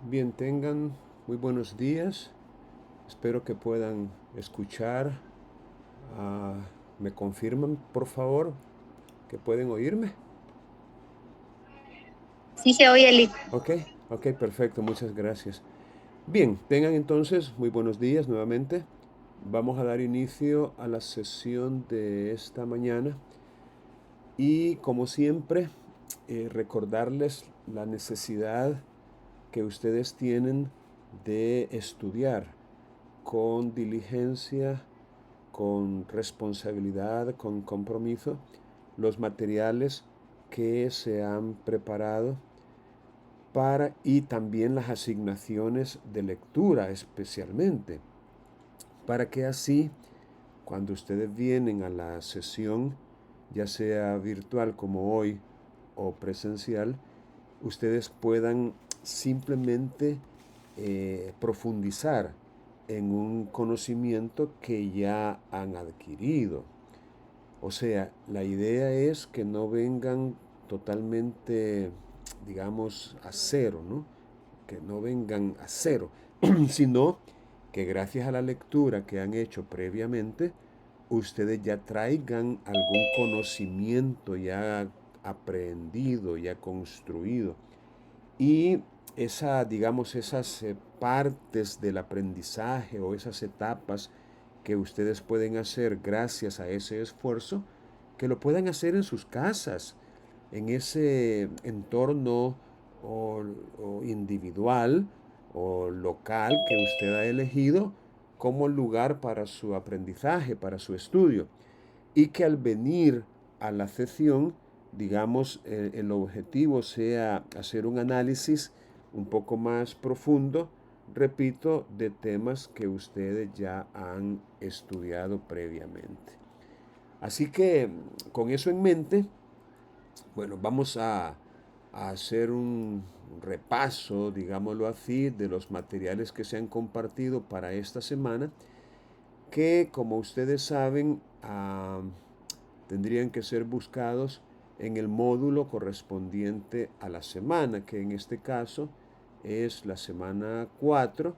Bien, tengan muy buenos días. Espero que puedan escuchar. Ah, ¿Me confirman, por favor, que pueden oírme? Sí se oye, Eli. Ok, ok, perfecto, muchas gracias. Bien, tengan entonces muy buenos días nuevamente. Vamos a dar inicio a la sesión de esta mañana y como siempre, recordarles la necesidad que ustedes tienen de estudiar con diligencia, con responsabilidad, con compromiso, los materiales que se han preparado para y también las asignaciones de lectura especialmente, para que así cuando ustedes vienen a la sesión, ya sea virtual como hoy o presencial, ustedes puedan simplemente profundizar en un conocimiento que ya han adquirido. O sea, la idea es que no vengan totalmente, digamos, a cero, ¿no? Que no vengan a cero, sino que gracias a la lectura que han hecho previamente, ustedes ya traigan algún conocimiento ya aprendido, ya construido. Y digamos, esas partes del aprendizaje o esas etapas que ustedes pueden hacer gracias a ese esfuerzo, que lo puedan hacer en sus casas, en ese entorno o, o individual o local que usted ha elegido como lugar para su aprendizaje, para su estudio. Y que al venir a la sesión, digamos, el objetivo sea hacer un análisis un poco más profundo, repito, de temas que ustedes ya han estudiado previamente. Así que con eso en mente, bueno, vamos a hacer un repaso, digámoslo así, de los materiales que se han compartido para esta semana, que como ustedes saben, tendrían que ser buscados en el módulo correspondiente a la semana, que en este caso es la semana 4.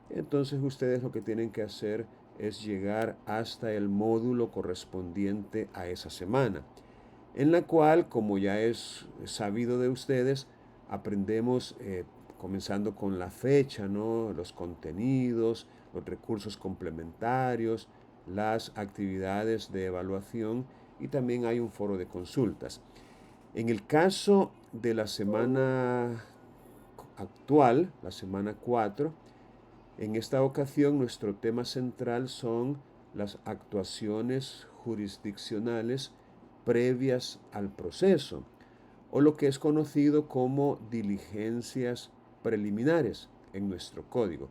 Entonces ustedes lo que tienen que hacer es llegar hasta el módulo correspondiente a esa semana, en la cual, como ya es sabido de ustedes, aprendemos comenzando con la fecha, ¿no? Los contenidos, los recursos complementarios, las actividades de evaluación y también hay un foro de consultas. En el caso de la semana actual, la semana 4, en esta ocasión nuestro tema central son las actuaciones jurisdiccionales previas al proceso, o lo que es conocido como diligencias preliminares en nuestro código.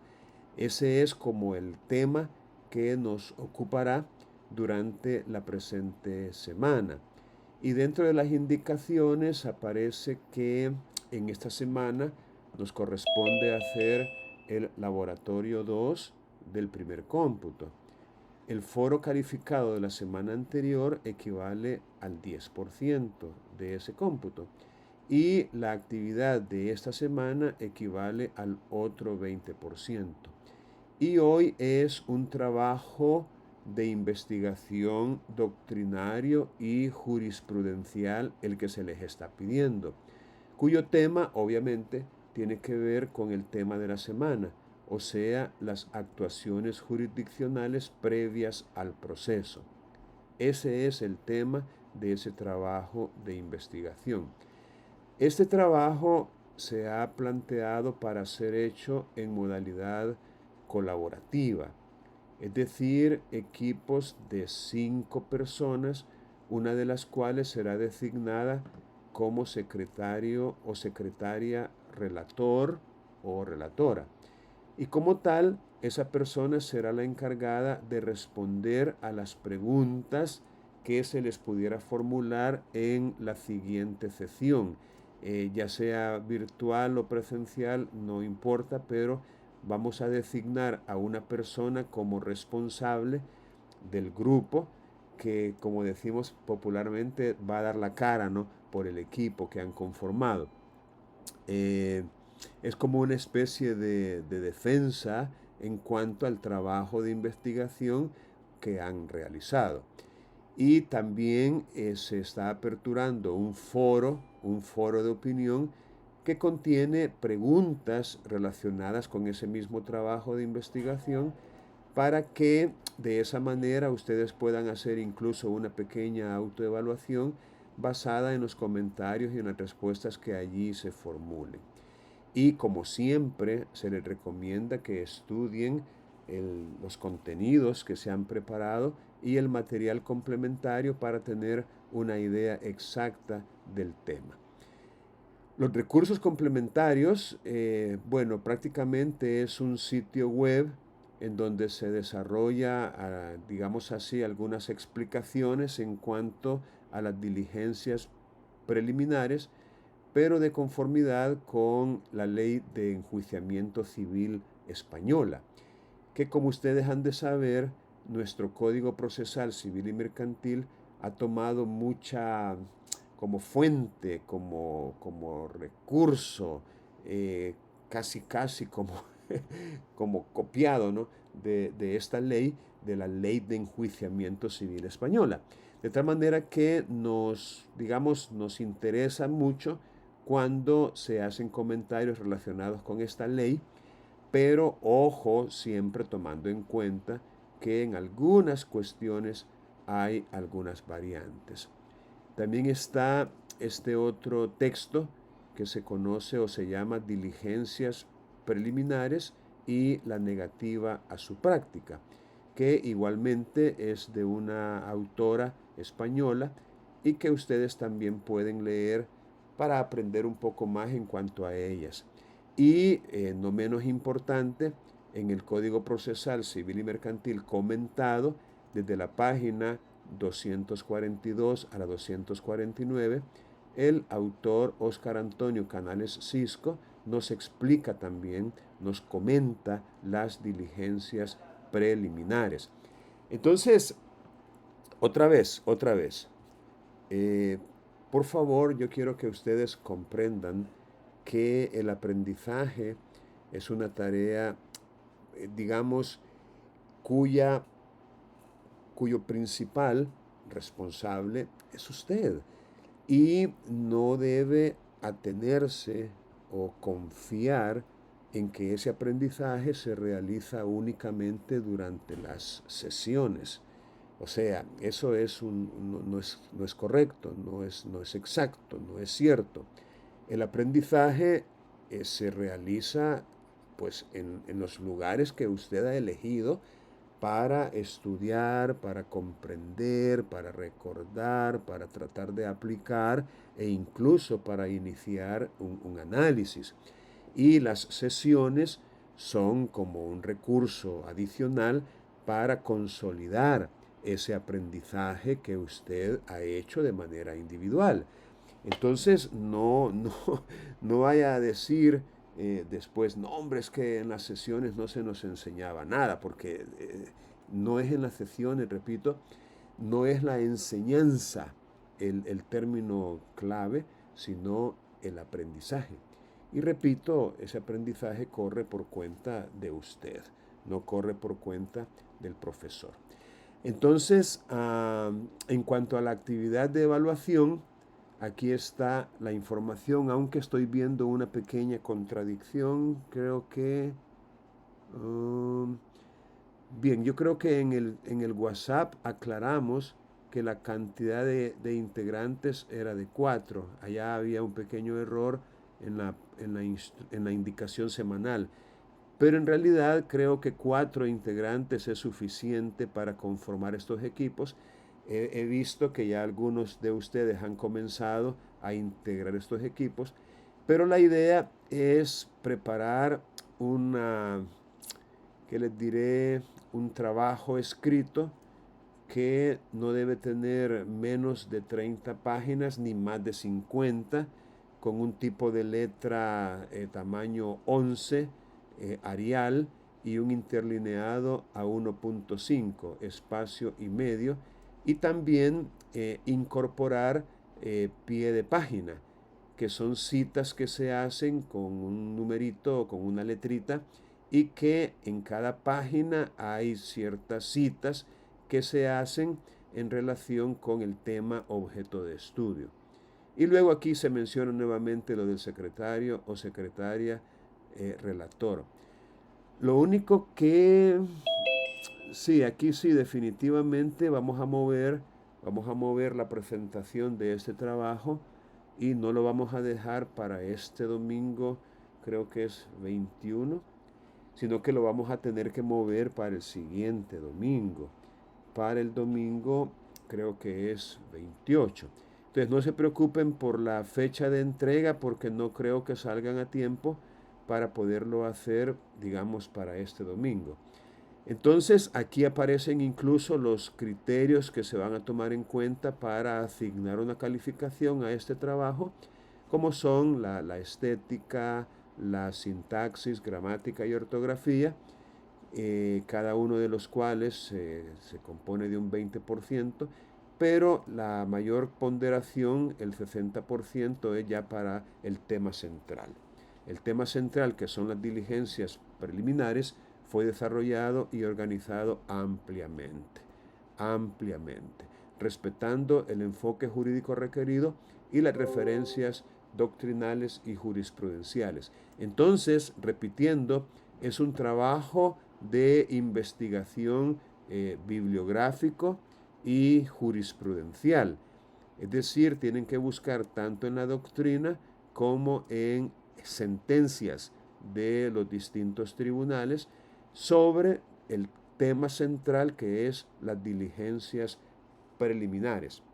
Ese es como el tema que nos ocupará durante la presente semana. Y dentro de las indicaciones aparece que en esta semana nos corresponde hacer el laboratorio 2 del primer cómputo. El foro calificado de la semana anterior equivale al 10% de ese cómputo y la actividad de esta semana equivale al otro 20%. Y hoy es un trabajo de investigación doctrinario y jurisprudencial el que se les está pidiendo, cuyo tema obviamente tiene que ver con el tema de la semana, o sea, las actuaciones jurisdiccionales previas al proceso. Ese es el tema de ese trabajo de investigación. Este trabajo se ha planteado para ser hecho en modalidad colaborativa, es decir, equipos de 5 personas, una de las cuales será designada como secretario o secretaria relator o relatora. Y como tal, esa persona será la encargada de responder a las preguntas que se les pudiera formular en la siguiente sesión. Ya sea virtual o presencial, no importa, pero vamos a designar a una persona como responsable del grupo que, como decimos popularmente, va a dar la cara, ¿no? Por el equipo que han conformado. Eh, Es como una especie de defensa en cuanto al trabajo de investigación que han realizado. Y también se está aperturando un foro de opinión que contiene preguntas relacionadas con ese mismo trabajo de investigación para que de esa manera ustedes puedan hacer incluso una pequeña autoevaluación basada en los comentarios y en las respuestas que allí se formulen. Y como siempre, se les recomienda que estudien los contenidos que se han preparado y el material complementario para tener una idea exacta del tema. Los recursos complementarios, bueno, prácticamente es un sitio web en donde se desarrolla, digamos así, algunas explicaciones en cuanto a las diligencias preliminares, pero de conformidad con la ley de enjuiciamiento civil española, que como ustedes han de saber, nuestro Código Procesal Civil y Mercantil ha tomado mucha como fuente, como recurso, casi como, como copiado, ¿no? de esta ley, de la ley de enjuiciamiento civil española. De tal manera que digamos, nos interesa mucho cuando se hacen comentarios relacionados con esta ley, pero ojo, siempre tomando en cuenta que en algunas cuestiones hay algunas variantes. También está este otro texto que se conoce o se llama Diligencias Preliminares y la negativa a su práctica, que igualmente es de una autora española y que ustedes también pueden leer para aprender un poco más en cuanto a ellas. Y no menos importante, en el Código Procesal Civil y Mercantil comentado desde la página 242 a la 249, el autor Óscar Antonio Canales Cisco nos explica también, nos comenta las diligencias preliminares. Entonces, otra vez, eh, por favor, yo quiero que ustedes comprendan que el aprendizaje es una tarea, digamos, cuya cuyo principal responsable es usted. Y no debe atenerse o confiar en que ese aprendizaje se realiza únicamente durante las sesiones. O sea, eso no es correcto, no es exacto, no es cierto. El aprendizaje se realiza pues en los lugares que usted ha elegido para estudiar, para comprender, para recordar, para tratar de aplicar e incluso para iniciar un análisis. Y las sesiones son como un recurso adicional para consolidar ese aprendizaje que usted ha hecho de manera individual. Entonces, no vaya a decir después, no, hombre, es que en las sesiones no se nos enseñaba nada, porque no es en las sesiones, repito, no es la enseñanza el término clave, sino el aprendizaje. Y repito, ese aprendizaje corre por cuenta de usted, no corre por cuenta del profesor. Entonces, en cuanto a la actividad de evaluación, aquí está la información, aunque estoy viendo una pequeña contradicción, creo que... bien, yo creo que en el WhatsApp aclaramos que la cantidad de integrantes era de 4. Allá había un pequeño error en la indicación semanal. Pero en realidad creo que 4 integrantes es suficiente para conformar estos equipos. He visto que ya algunos de ustedes han comenzado a integrar estos equipos, pero la idea es preparar ¿qué les diré? Un trabajo escrito que no debe tener menos de 30 páginas ni más de 50, con un tipo de letra tamaño 11, Arial, y un interlineado a 1.5, espacio y medio, y también incorporar pie de página, que son citas que se hacen con un numerito o con una letrita y que en cada página hay ciertas citas que se hacen en relación con el tema objeto de estudio. Y luego aquí se menciona nuevamente lo del secretario o secretaria relator. Lo único que sí, aquí sí definitivamente vamos a mover la presentación de este trabajo y no lo vamos a dejar para este domingo, creo que es 21, sino que lo vamos a tener que mover para el siguiente domingo. Para el domingo creo que es 28. Entonces no se preocupen por la fecha de entrega porque no creo que salgan a tiempo para poderlo hacer, digamos, para este domingo. Entonces aquí aparecen incluso los criterios que se van a tomar en cuenta para asignar una calificación a este trabajo, como son la estética, la sintaxis, gramática y ortografía, cada uno de los cuales se compone de un 20%, pero la mayor ponderación, el 60%, es ya para el tema central. El tema central, que son las diligencias preliminares, fue desarrollado y organizado ampliamente, respetando el enfoque jurídico requerido y las referencias doctrinales y jurisprudenciales. Entonces, repitiendo, es un trabajo de investigación bibliográfico y jurisprudencial. Es decir, tienen que buscar tanto en la doctrina como en sentencias de los distintos tribunales sobre el tema central que es las diligencias preliminares.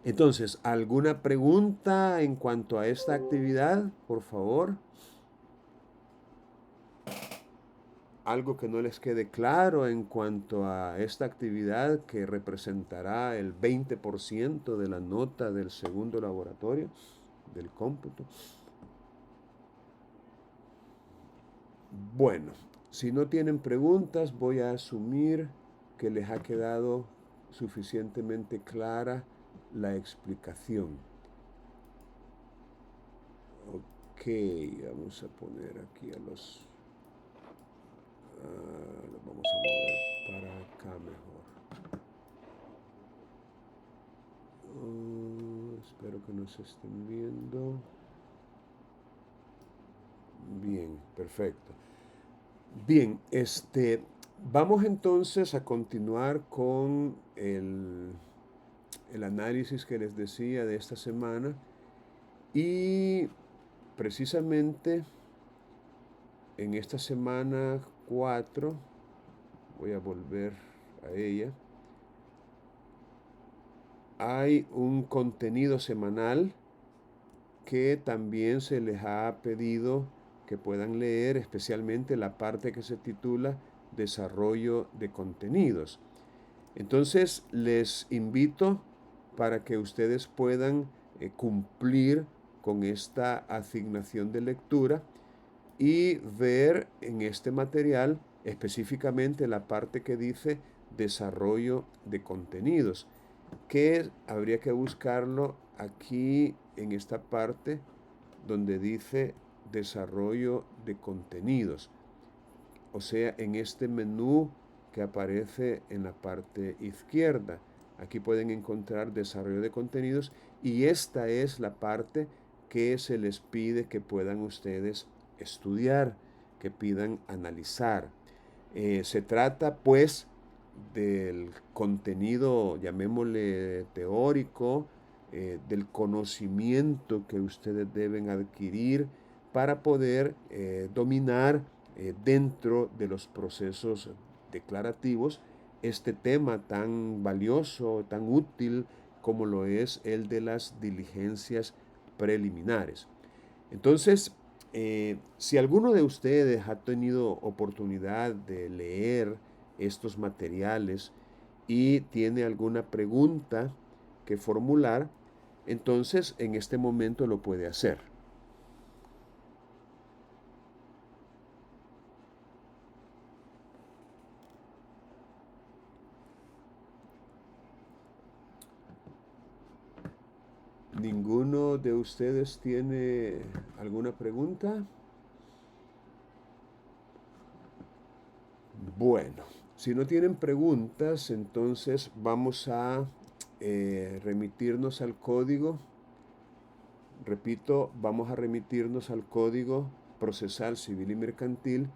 Entonces, ¿alguna pregunta en cuanto a esta actividad, por favor? Algo que no les quede claro en cuanto a esta actividad que representará el 20% de la nota del segundo laboratorio, del cómputo. Bueno, si no tienen preguntas, voy a asumir que les ha quedado suficientemente clara la explicación. Ok, vamos a poner aquí a los... los vamos a mover para acá mejor. Espero que nos estén viendo. Bien, perfecto. Bien, vamos entonces a continuar con el análisis que les decía de esta semana y precisamente en esta semana 4, voy a volver a ella, hay un contenido semanal que también se les ha pedido que puedan leer, especialmente la parte que se titula Desarrollo de contenidos. Entonces les invito para que ustedes puedan cumplir con esta asignación de lectura y ver en este material específicamente la parte que dice desarrollo de contenidos, que habría que buscarlo aquí en esta parte donde dice desarrollo de contenidos, o sea, en este menú que aparece en la parte izquierda. Aquí pueden encontrar desarrollo de contenidos y esta es la parte que se les pide que puedan ustedes estudiar, que pidan analizar. Se trata pues del contenido, llamémosle teórico, del conocimiento que ustedes deben adquirir para poder dominar dentro de los procesos declarativos este tema tan valioso, tan útil como lo es el de las diligencias preliminares. Entonces, si alguno de ustedes ha tenido oportunidad de leer estos materiales y tiene alguna pregunta que formular, entonces en este momento lo puede hacer. ¿Alguno de ustedes tiene alguna pregunta? Bueno, si no tienen preguntas, entonces vamos a remitirnos al código. Repito, vamos a remitirnos al Código Procesal Civil y Mercantil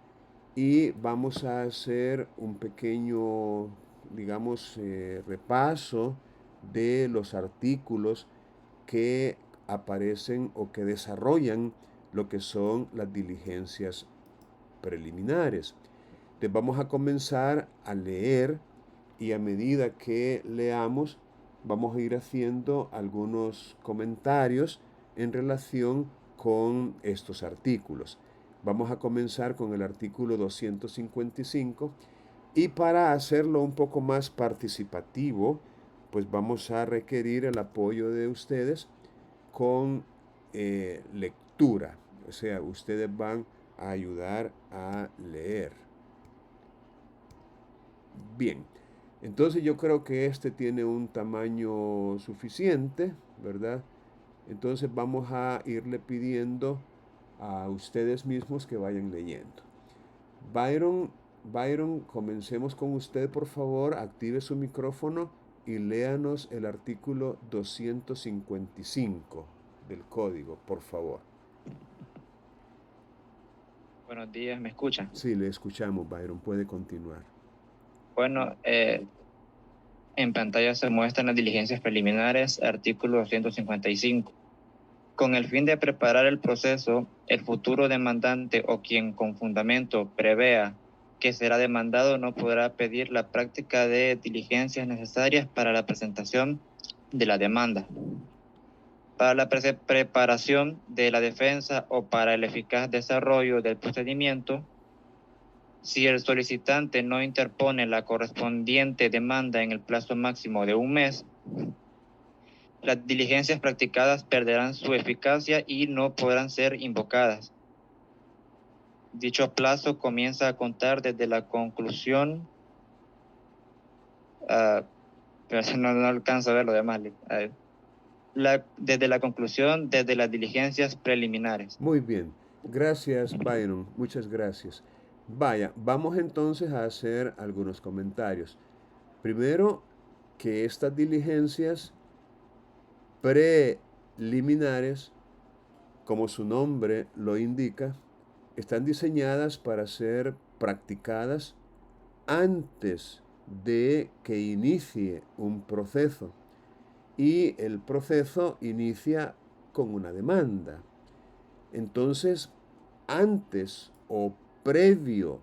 y vamos a hacer un pequeño, digamos, repaso de los artículos que aparecen o que desarrollan lo que son las diligencias preliminares. Entonces vamos a comenzar a leer y a medida que leamos vamos a ir haciendo algunos comentarios en relación con estos artículos. Vamos a comenzar con el artículo 255 y para hacerlo un poco más participativo, pues vamos a requerir el apoyo de ustedes con lectura. O sea, ustedes van a ayudar a leer. Bien, entonces yo creo que este tiene un tamaño suficiente, ¿verdad? Entonces vamos a irle pidiendo a ustedes mismos que vayan leyendo. Byron, comencemos con usted, por favor. Active su micrófono y léanos el artículo 255 del código, por favor. Buenos días, ¿me escuchan? Sí, le escuchamos, Byron. Puede continuar. Bueno, en pantalla se muestran las diligencias preliminares, artículo 255. Con el fin de preparar el proceso, el futuro demandante o quien con fundamento prevea que será demandado no podrá pedir la práctica de diligencias necesarias para la presentación de la demanda, para la preparación de la defensa o para el eficaz desarrollo del procedimiento. Si el solicitante no interpone la correspondiente demanda en el plazo máximo de un mes, las diligencias practicadas perderán su eficacia y no podrán ser invocadas. Dicho plazo comienza a contar desde la conclusión, pero no alcanzo a ver lo demás. Desde la conclusión, desde las diligencias preliminares. Muy bien. Gracias, Byron. Muchas gracias. Vaya, vamos entonces a hacer algunos comentarios. Primero, que estas diligencias preliminares, como su nombre lo indica, están diseñadas para ser practicadas antes de que inicie un proceso. Y el proceso inicia con una demanda. Entonces, antes o previo,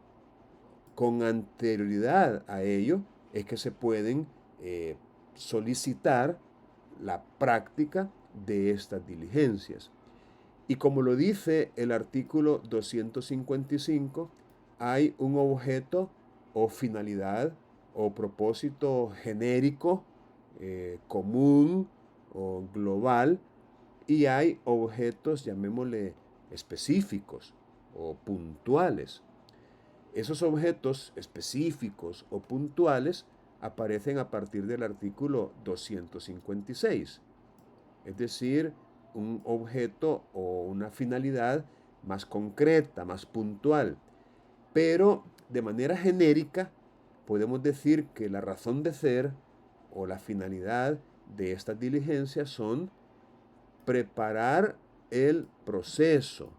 con anterioridad a ello, es que se pueden solicitar la práctica de estas diligencias. Y como lo dice el artículo 255, hay un objeto o finalidad o propósito genérico, común o global, y hay objetos, llamémosle, específicos o puntuales. Esos objetos específicos o puntuales aparecen a partir del artículo 256, es decir, un objeto o una finalidad más concreta, más puntual. Pero de manera genérica podemos decir que la razón de ser o la finalidad de estas diligencias son preparar el proceso,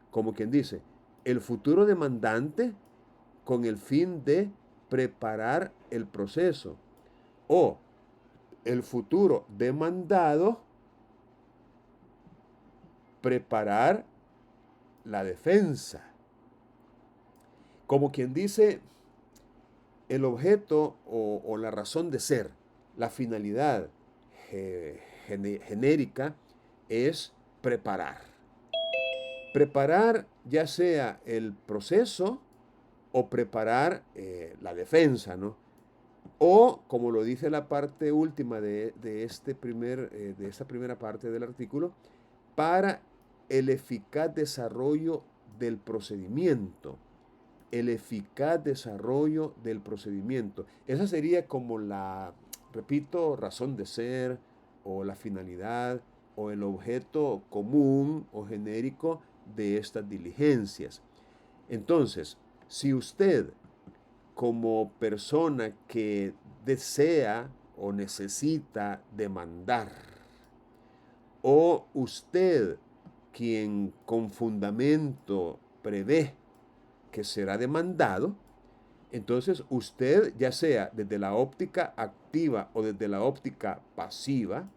como quien dice, el futuro demandante con el fin de preparar el proceso, o el futuro demandado preparar la defensa. Como quien dice, el objeto o la razón de ser, la finalidad genérica es preparar. Preparar ya sea el proceso o preparar la defensa, ¿no? O, como lo dice la parte última de esta primera parte del artículo, para el eficaz desarrollo del procedimiento. El eficaz desarrollo del procedimiento. Esa sería como la, repito, razón de ser o la finalidad o el objeto común o genérico de estas diligencias. Entonces, si usted como persona que desea o necesita demandar, o usted quien con fundamento prevé que será demandado, entonces usted, ya sea desde la óptica activa o desde la óptica pasiva,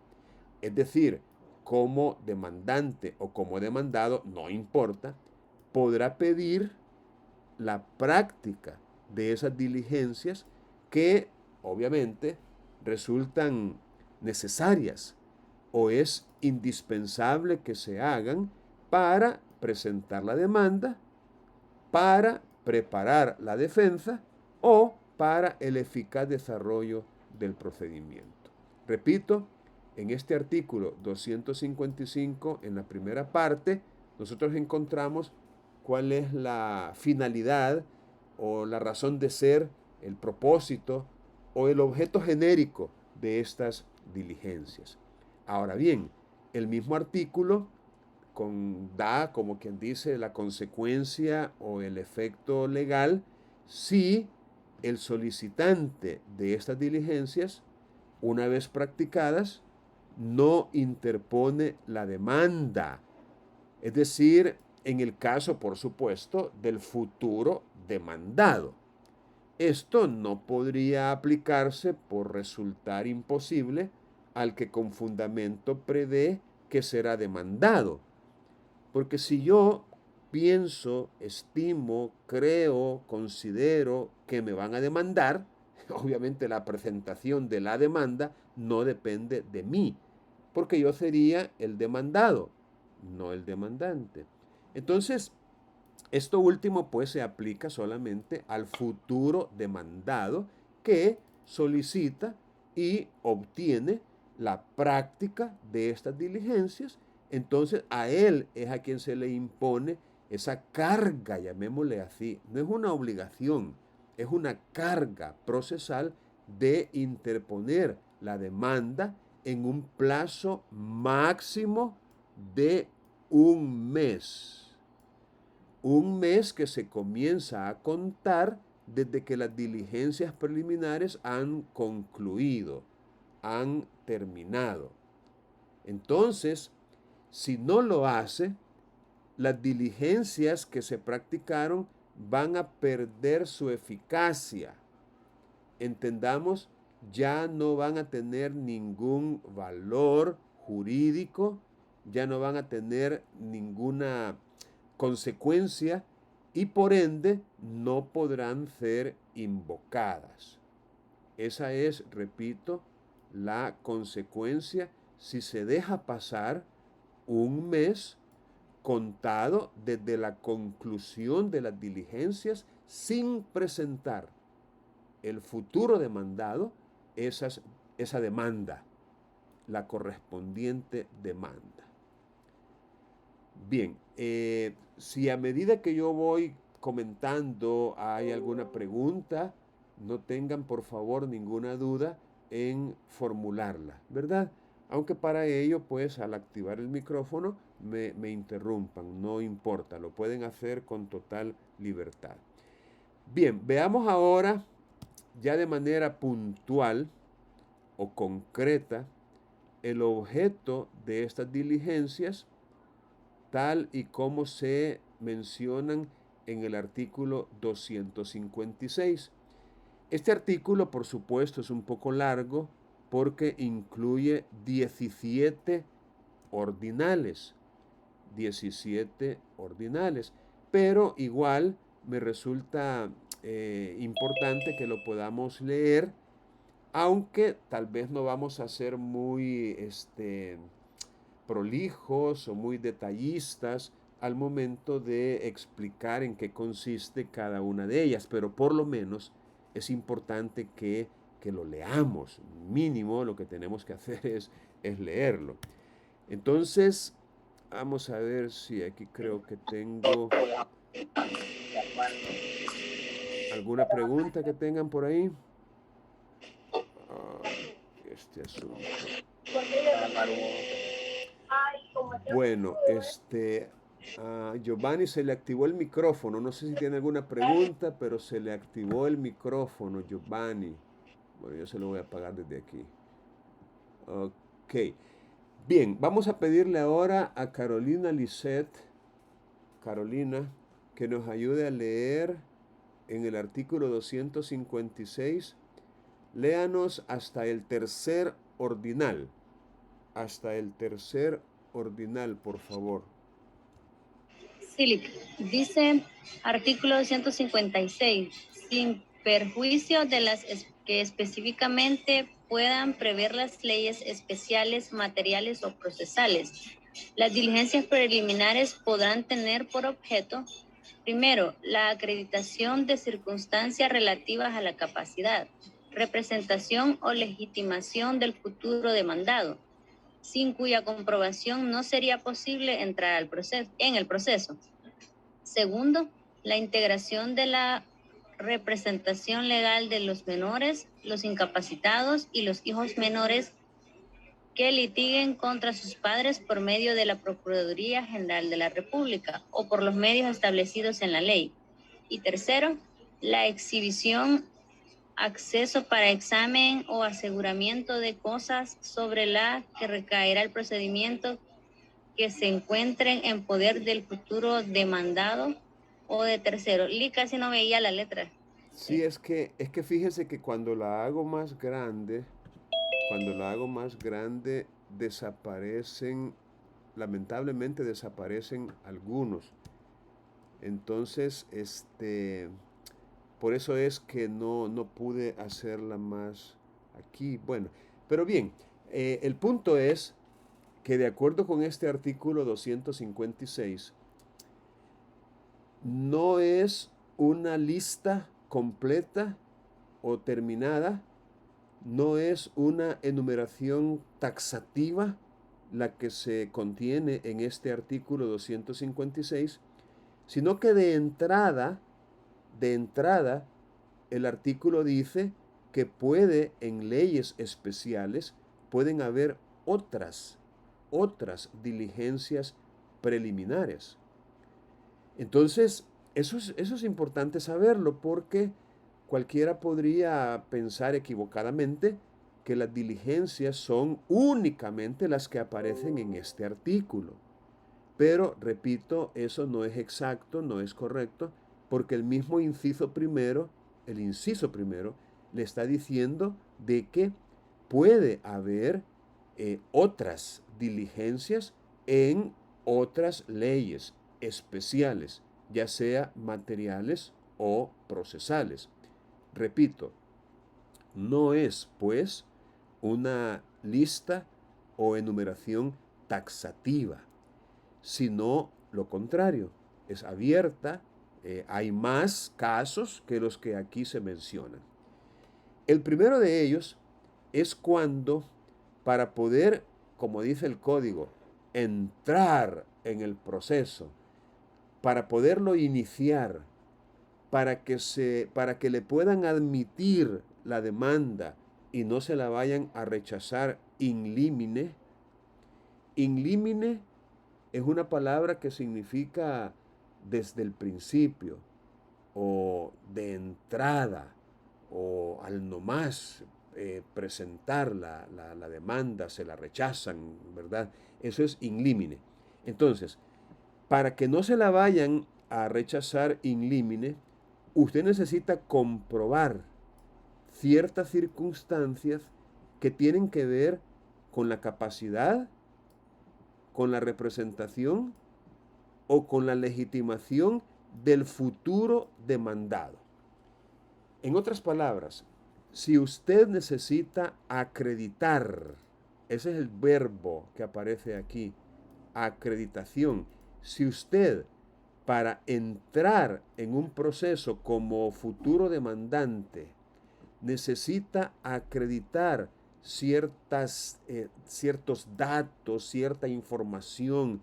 es decir, como demandante o como demandado, no importa, podrá pedir la práctica de esas diligencias que obviamente resultan necesarias o es indispensable que se hagan para presentar la demanda, para preparar la defensa o para el eficaz desarrollo del procedimiento. Repito, en este artículo 255, en la primera parte, nosotros encontramos cuál es la finalidad o la razón de ser, el propósito o el objeto genérico de estas diligencias. Ahora bien, el mismo artículo da, como quien dice, la consecuencia o el efecto legal si el solicitante de estas diligencias, una vez practicadas, no interpone la demanda. Es decir, en el caso, por supuesto, del futuro demandado. Esto no podría aplicarse por resultar imposible al que con fundamento prevé que será demandado. Porque si yo pienso, estimo, creo, considero que me van a demandar, obviamente la presentación de la demanda no depende de mí, porque yo sería el demandado, no el demandante. Entonces, esto último pues se aplica solamente al futuro demandado que solicita y obtiene la práctica de estas diligencias. Entonces a él es a quien se le impone esa carga, llamémosle así. No es una obligación, es una carga procesal de interponer la demanda en un plazo máximo de un mes. Un mes que se comienza a contar desde que las diligencias preliminares han concluido, han terminado. Entonces, si no lo hace, las diligencias que se practicaron van a perder su eficacia. Entendamos, ya no van a tener ningún valor jurídico, ya no van a tener ninguna consecuencia y por ende no podrán ser invocadas. Esa es, repito, la consecuencia si se deja pasar un mes contado desde la conclusión de las diligencias sin presentar el futuro demandado esa demanda, la correspondiente demanda. Bien, si a medida que yo voy comentando hay alguna pregunta, no tengan por favor ninguna duda en formularla, ¿verdad? Aunque para ello, pues al activar el micrófono me interrumpan, no importa, lo pueden hacer con total libertad. Bien, veamos ahora ya de manera puntual o concreta el objeto de estas diligencias tal y como se mencionan en el artículo 256. Este artículo, por supuesto, es un poco largo porque incluye 17 ordinales. 17 ordinales. Pero igual me resulta importante que lo podamos leer, aunque tal vez no vamos a ser muy prolijos o muy detallistas al momento de explicar en qué consiste cada una de ellas, pero por lo menos es importante que lo leamos. Mínimo lo que tenemos que hacer es leerlo. Entonces, vamos a ver si aquí creo que tengo alguna pregunta que tengan por ahí. Este asunto. Bueno, a Giovanni se le activó el micrófono. No sé si tiene alguna pregunta, pero se le activó el micrófono, Giovanni. Bueno, yo se lo voy a apagar desde aquí. Ok. Bien, vamos a pedirle ahora a Carolina Lisset, Carolina, que nos ayude a leer en el artículo 256. Léanos hasta el tercer ordinal. Hasta el tercer ordinal, por favor. Sí, dice artículo 256, sin perjuicio de las que específicamente puedan prever las leyes especiales, materiales o procesales. Las diligencias preliminares podrán tener por objeto, primero, la acreditación de circunstancias relativas a la capacidad, representación o legitimación del futuro demandado, sin cuya comprobación no sería posible entrar al proceso, en el proceso. Segundo, la integración de la representación legal de los menores, los incapacitados y los hijos menores que litiguen contra sus padres por medio de la Procuraduría General de la República o por los medios establecidos en la ley. Y tercero, la exhibición, acceso para examen o aseguramiento de cosas sobre la que recaerá el procedimiento que se encuentren en poder del futuro demandado o de tercero. Lee casi no veía la letra. Sí, es que fíjese que cuando la hago más grande, desaparecen, lamentablemente desaparecen algunos. Entonces, por eso es que no pude hacerla más aquí. Bueno, pero bien, el punto es que de acuerdo con este artículo 256, no es una lista completa o terminada, no es una enumeración taxativa la que se contiene en este artículo 256, sino que de entrada, el artículo dice que en leyes especiales, pueden haber otras diligencias preliminares. Entonces, eso es importante saberlo porque cualquiera podría pensar equivocadamente que las diligencias son únicamente las que aparecen en este artículo. Pero, repito, eso no es exacto, no es correcto, porque el inciso primero, le está diciendo de que puede haber otras diligencias en otras leyes especiales, ya sea materiales o procesales. Repito, no es, pues, una lista o enumeración taxativa, sino lo contrario, es abierta, hay más casos que los que aquí se mencionan. El primero de ellos es cuando, para poder, como dice el código, entrar en el proceso, para poderlo iniciar, para que le puedan admitir la demanda y no se la vayan a rechazar in limine. In limine es una palabra que significa desde el principio, o de entrada, o al nomás presentar la demanda, se la rechazan, ¿verdad? Eso es in limine. Entonces, para que no se la vayan a rechazar in limine, usted necesita comprobar ciertas circunstancias que tienen que ver con la capacidad, con la representación o con la legitimación del futuro demandado. En otras palabras, si usted necesita acreditar, ese es el verbo que aparece aquí, acreditación. Si usted, para entrar en un proceso como futuro demandante, necesita acreditar ciertos datos, cierta información,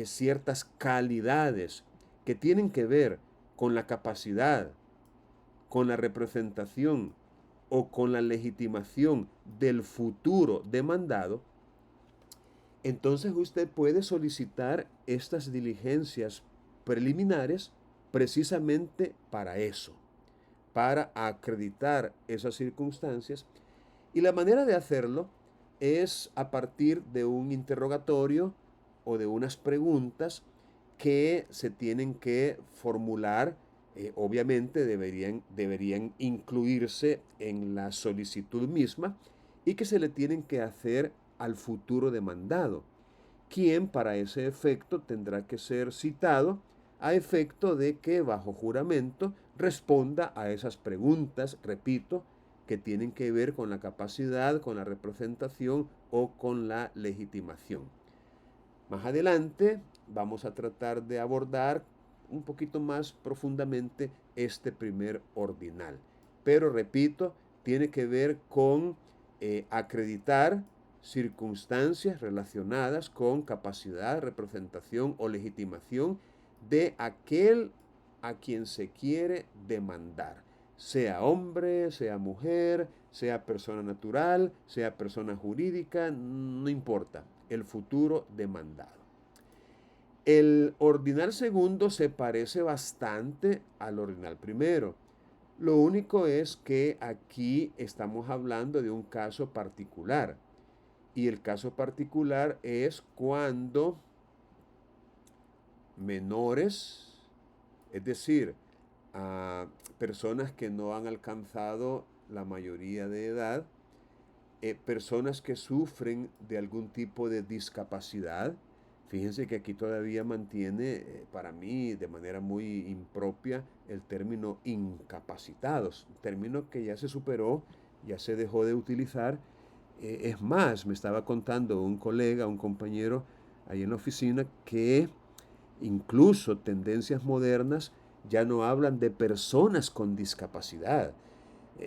ciertas calidades que tienen que ver con la capacidad, con la representación o con la legitimación del futuro demandado, entonces usted puede solicitar estas diligencias preliminares precisamente para eso, para acreditar esas circunstancias. Y la manera de hacerlo es a partir de un interrogatorio o de unas preguntas que se tienen que formular. Obviamente deberían incluirse en la solicitud misma y que se le tienen que hacer al futuro demandado, quien para ese efecto tendrá que ser citado a efecto de que bajo juramento responda a esas preguntas, repito, que tienen que ver con la capacidad, con la representación o con la legitimación. Más adelante vamos a tratar de abordar un poquito más profundamente este primer ordinal. Pero repito, tiene que ver con acreditar circunstancias relacionadas con capacidad, representación o legitimación de aquel a quien se quiere demandar, sea hombre, sea mujer, sea persona natural, sea persona jurídica, no importa, el futuro demandado. El ordinal segundo se parece bastante al ordinal primero. Lo único es que aquí estamos hablando de un caso particular. Y el caso particular es cuando menores, es decir, a personas que no han alcanzado la mayoría de edad, personas que sufren de algún tipo de discapacidad. Fíjense que aquí todavía mantiene, para mí, de manera muy impropia, el término incapacitados, un término que ya se superó, ya se dejó de utilizar. Es más, me estaba contando un colega, un compañero ahí en la oficina, que incluso tendencias modernas ya no hablan de personas con discapacidad,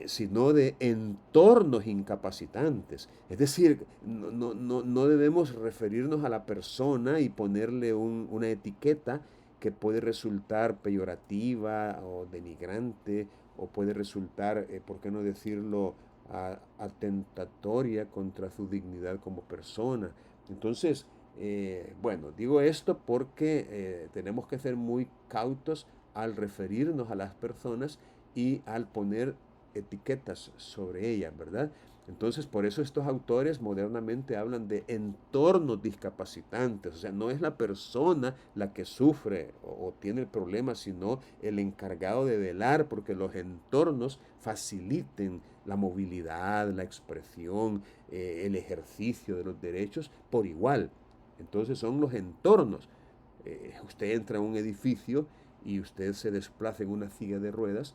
sino de entornos incapacitantes. Es decir, no debemos referirnos a la persona y ponerle una etiqueta que puede resultar peyorativa o denigrante, o puede resultar, por qué no decirlo, atentatoria contra su dignidad como persona. Entonces, bueno, digo esto porque tenemos que ser muy cautos al referirnos a las personas y al poner etiquetas sobre ellas, ¿verdad? Entonces, por eso estos autores modernamente hablan de entornos discapacitantes. O sea, no es la persona la que sufre o tiene el problema, sino el encargado de velar porque los entornos faciliten la movilidad, la expresión, el ejercicio de los derechos por igual. Entonces son los entornos. Usted entra a un edificio y usted se desplaza en una silla de ruedas.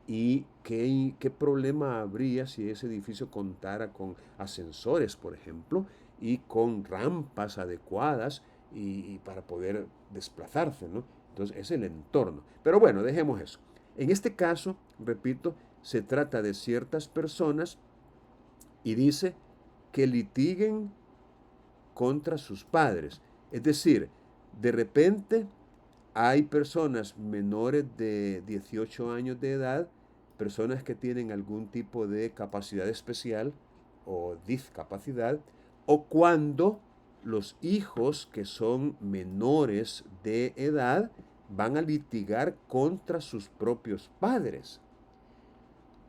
¿Y qué problema habría si ese edificio contara con ascensores, por ejemplo, y con rampas adecuadas y para poder desplazarse, ¿no? Entonces es el entorno. Pero bueno, dejemos eso. En este caso, repito, se trata de ciertas personas y dice que litiguen contra sus padres. Es decir, de repente hay personas menores de 18 años de edad, personas que tienen algún tipo de capacidad especial o discapacidad, o cuando los hijos que son menores de edad van a litigar contra sus propios padres.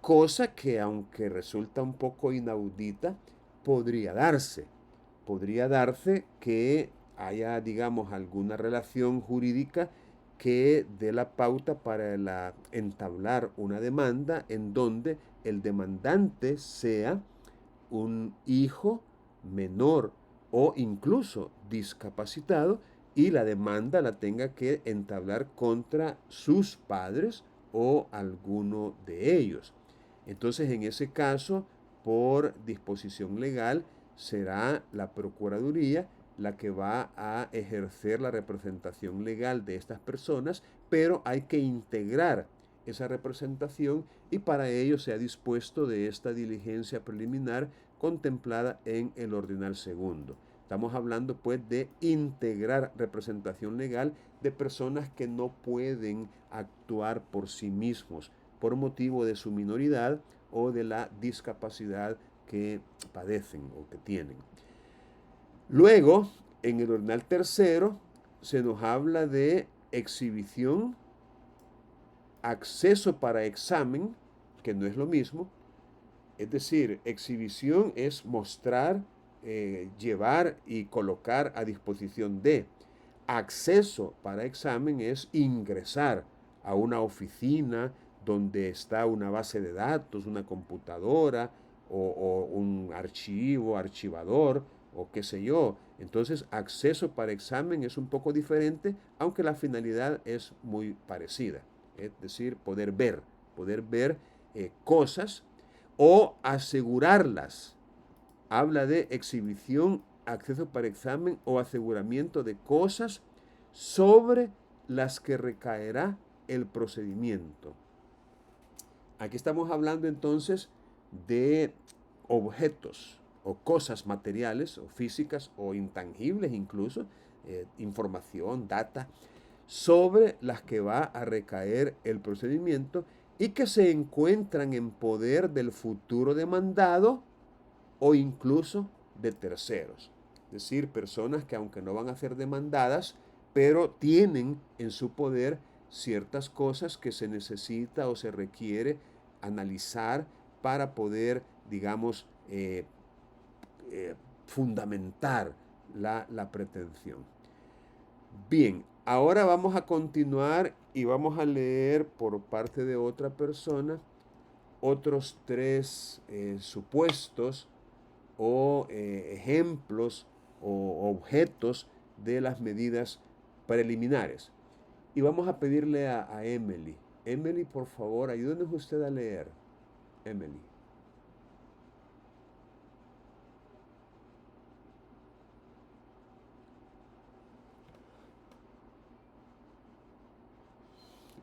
Cosa que, aunque resulta un poco inaudita, podría darse. Podría darse que haya, digamos, alguna relación jurídica que dé la pauta para entablar una demanda en donde el demandante sea un hijo menor o incluso discapacitado y la demanda la tenga que entablar contra sus padres o alguno de ellos. Entonces, en ese caso, por disposición legal, será la Procuraduría la que va a ejercer la representación legal de estas personas, pero hay que integrar esa representación y para ello se ha dispuesto de esta diligencia preliminar contemplada en el ordinal segundo. Estamos hablando pues de integrar representación legal de personas que no pueden actuar por sí mismos por motivo de su minoridad o de la discapacidad que padecen o que tienen. Luego, en el ordinal tercero, se nos habla de exhibición, acceso para examen, que no es lo mismo. Es decir, exhibición es mostrar, llevar y colocar a disposición de. Acceso para examen es ingresar a una oficina donde está una base de datos, una computadora o un archivo, archivador o qué sé yo. Entonces, acceso para examen es un poco diferente, aunque la finalidad es muy parecida. Es decir, poder ver cosas o asegurarlas. Habla de exhibición, acceso para examen o aseguramiento de cosas sobre las que recaerá el procedimiento. Aquí estamos hablando entonces de objetos o cosas materiales o físicas o intangibles incluso, información, data, sobre las que va a recaer el procedimiento y que se encuentran en poder del futuro demandado o incluso de terceros. Es decir, personas que aunque no van a ser demandadas, pero tienen en su poder ciertas cosas que se necesita o se requiere analizar para poder, digamos, fundamentar la pretensión. Bien, ahora vamos a continuar y vamos a leer por parte de otra persona otros tres supuestos o ejemplos o objetos de las medidas preliminares. Y vamos a pedirle a Emily. Emily, por favor, ayúdenos usted a leer. Emily.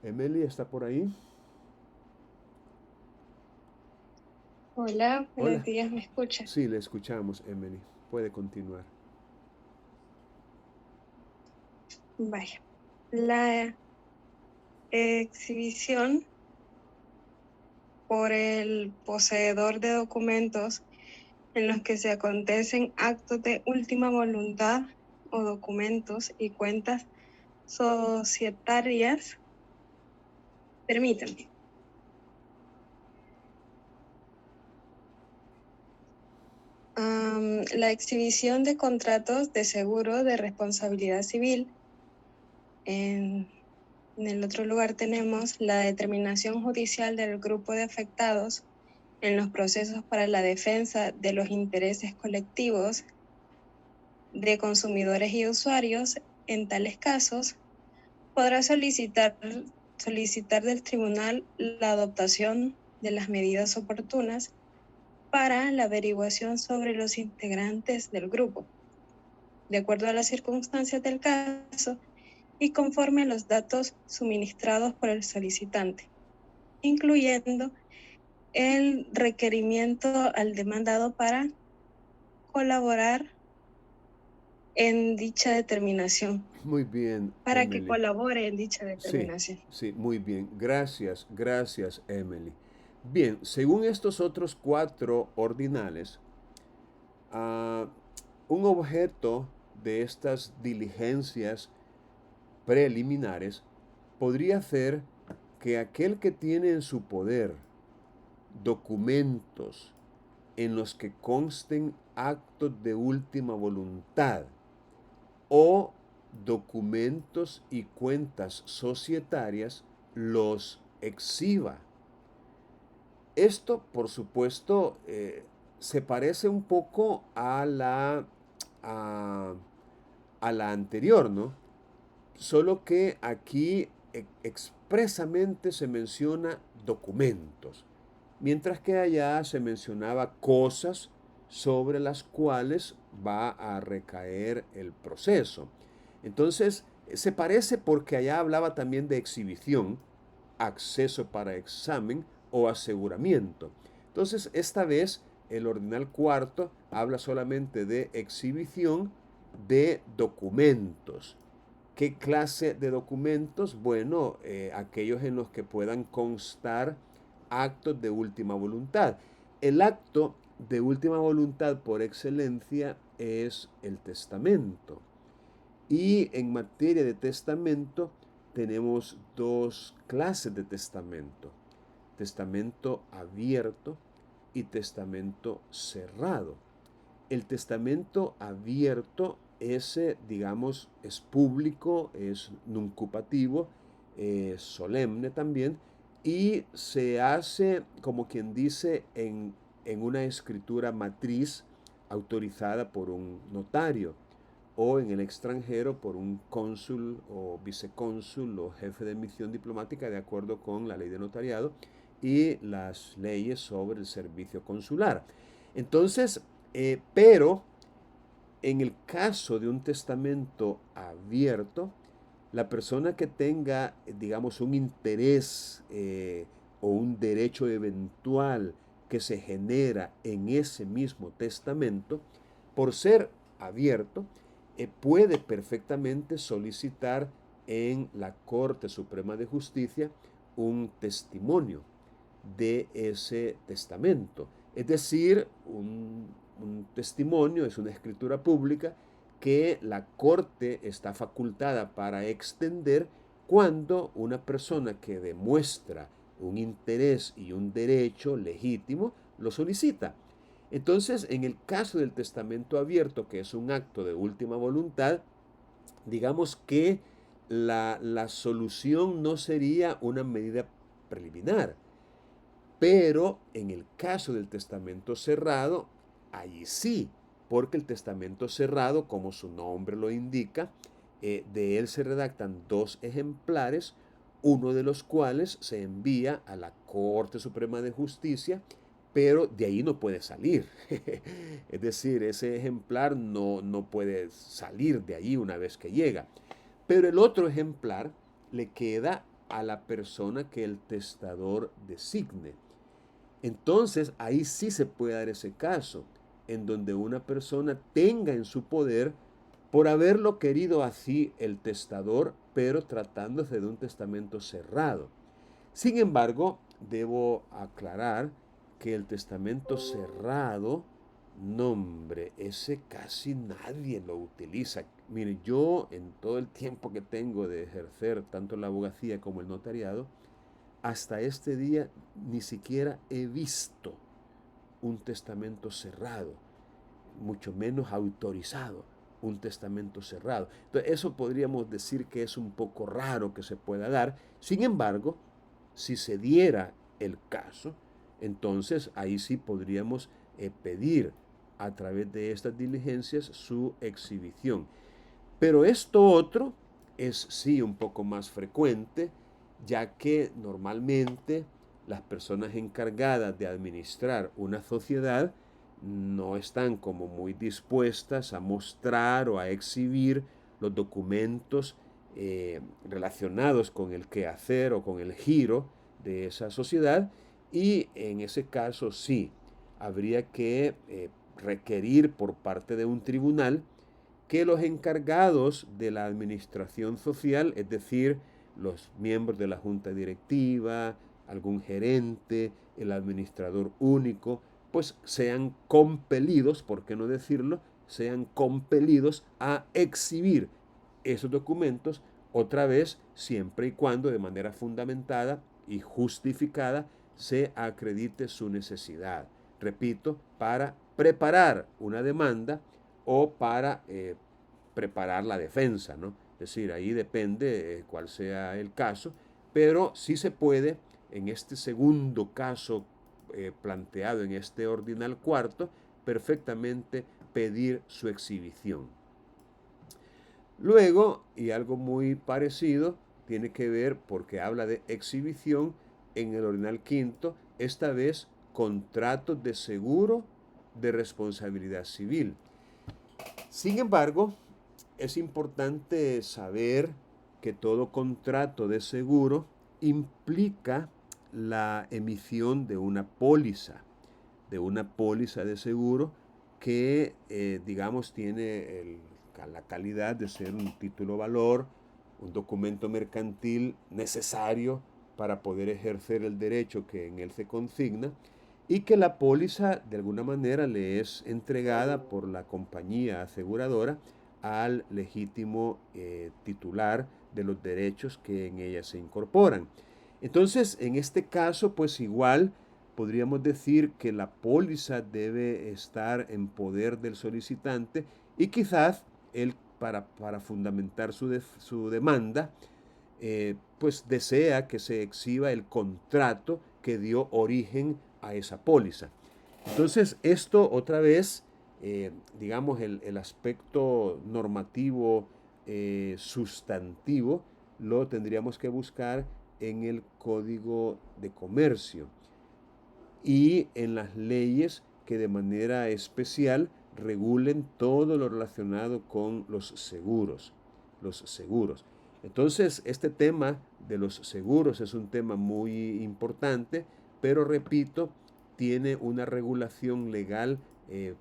Emily, ¿está por ahí? Hola, buenos Hola. días, ¿me escucha? Sí, le escuchamos, Emily. Puede continuar. Vaya. La exhibición por el poseedor de documentos en los que se acontecen actos de última voluntad o documentos y cuentas societarias. Permítanme. La exhibición de contratos de seguro de responsabilidad civil. En el otro lugar tenemos la determinación judicial del grupo de afectados en los procesos para la defensa de los intereses colectivos de consumidores y usuarios. En tales casos, podrá solicitar del tribunal la adoptación de las medidas oportunas para la averiguación sobre los integrantes del grupo, de acuerdo a las circunstancias del caso y conforme a los datos suministrados por el solicitante, incluyendo el requerimiento al demandado para colaborar en dicha determinación. Muy bien, Para Emily. que colabore en dicha determinación. Sí, muy bien. Gracias, Emily. Bien, según estos otros cuatro ordinales, un objeto de estas diligencias preliminares podría ser que aquel que tiene en su poder documentos en los que consten actos de última voluntad o documentos y cuentas societarias los exhiba. Esto, por supuesto, se parece un poco a la anterior, ¿no? Solo que aquí expresamente se menciona documentos, mientras que allá se mencionaba cosas sobre las cuales va a recaer el proceso. Entonces, se parece porque allá hablaba también de exhibición, acceso para examen o aseguramiento. Entonces, esta vez el ordinal cuarto habla solamente de exhibición de documentos. ¿Qué clase de documentos? Bueno, aquellos en los que puedan constar actos de última voluntad. El acto de última voluntad por excelencia es el testamento. Y en materia de testamento tenemos dos clases de testamento: testamento abierto y testamento cerrado. El testamento abierto, ese, digamos, es público, es nuncupativo, es solemne también, y se hace, como quien dice, en una escritura matriz autorizada por un notario, o en el extranjero por un cónsul o vicecónsul o jefe de misión diplomática, de acuerdo con la ley de notariado y las leyes sobre el servicio consular. Entonces, pero en el caso de un testamento abierto, la persona que tenga, digamos, un interés o un derecho eventual que se genera en ese mismo testamento, por ser abierto, puede perfectamente solicitar en la Corte Suprema de Justicia un testimonio de ese testamento. Es decir, un testimonio es una escritura pública que la Corte está facultada para extender cuando una persona que demuestra un interés y un derecho legítimo lo solicita. Entonces, en el caso del testamento abierto, que es un acto de última voluntad, digamos que la solución no sería una medida preliminar. Pero en el caso del testamento cerrado, allí sí, porque el testamento cerrado, como su nombre lo indica, de él se redactan dos ejemplares, uno de los cuales se envía a la Corte Suprema de Justicia, pero de ahí no puede salir. Es decir, ese ejemplar no puede salir de ahí una vez que llega. Pero el otro ejemplar le queda a la persona que el testador designe. Entonces, ahí sí se puede dar ese caso, en donde una persona tenga en su poder, por haberlo querido así el testador, pero tratándose de un testamento cerrado. Sin embargo, debo aclarar que el testamento cerrado, no hombre, ese casi nadie lo utiliza. Mire, yo en todo el tiempo que tengo de ejercer tanto la abogacía como el notariado, hasta este día ni siquiera he visto un testamento cerrado, mucho menos autorizado un testamento cerrado. Entonces, eso podríamos decir que es un poco raro que se pueda dar. Sin embargo, si se diera el caso, entonces ahí sí podríamos pedir a través de estas diligencias su exhibición. Pero esto otro es sí un poco más frecuente, ya que normalmente las personas encargadas de administrar una sociedad no están como muy dispuestas a mostrar o a exhibir los documentos relacionados con el quehacer o con el giro de esa sociedad, y en ese caso sí habría que requerir por parte de un tribunal que los encargados de la administración social, es decir, los miembros de la junta directiva, algún gerente, el administrador único, pues sean compelidos, por qué no decirlo, sean compelidos a exhibir esos documentos otra vez, siempre y cuando de manera fundamentada y justificada se acredite su necesidad. Repito, para preparar una demanda o para preparar la defensa, ¿no? Es decir, ahí depende cuál sea el caso, pero sí se puede, en este segundo caso planteado en este ordinal cuarto, perfectamente pedir su exhibición. Luego, y algo muy parecido, tiene que ver, porque habla de exhibición, en el ordinal quinto, esta vez contratos de seguro de responsabilidad civil. Sin embargo, es importante saber que todo contrato de seguro implica la emisión de una póliza de seguro que, digamos, tiene la calidad de ser un título valor, un documento mercantil necesario para poder ejercer el derecho que en él se consigna. y que la póliza de alguna manera le es entregada por la compañía aseguradora al legítimo titular de los derechos que en ella se incorporan. Entonces, en este caso, pues igual podríamos decir que la póliza debe estar en poder del solicitante y quizás él, para fundamentar su demanda, pues desea que se exhiba el contrato que dio origen a esa póliza. Entonces, esto otra vez, digamos, el aspecto normativo sustantivo lo tendríamos que buscar en el Código de Comercio y en las leyes que de manera especial regulen todo lo relacionado con los seguros. Los seguros. Entonces, este tema de los seguros es un tema muy importante, pero repito, tiene una regulación legal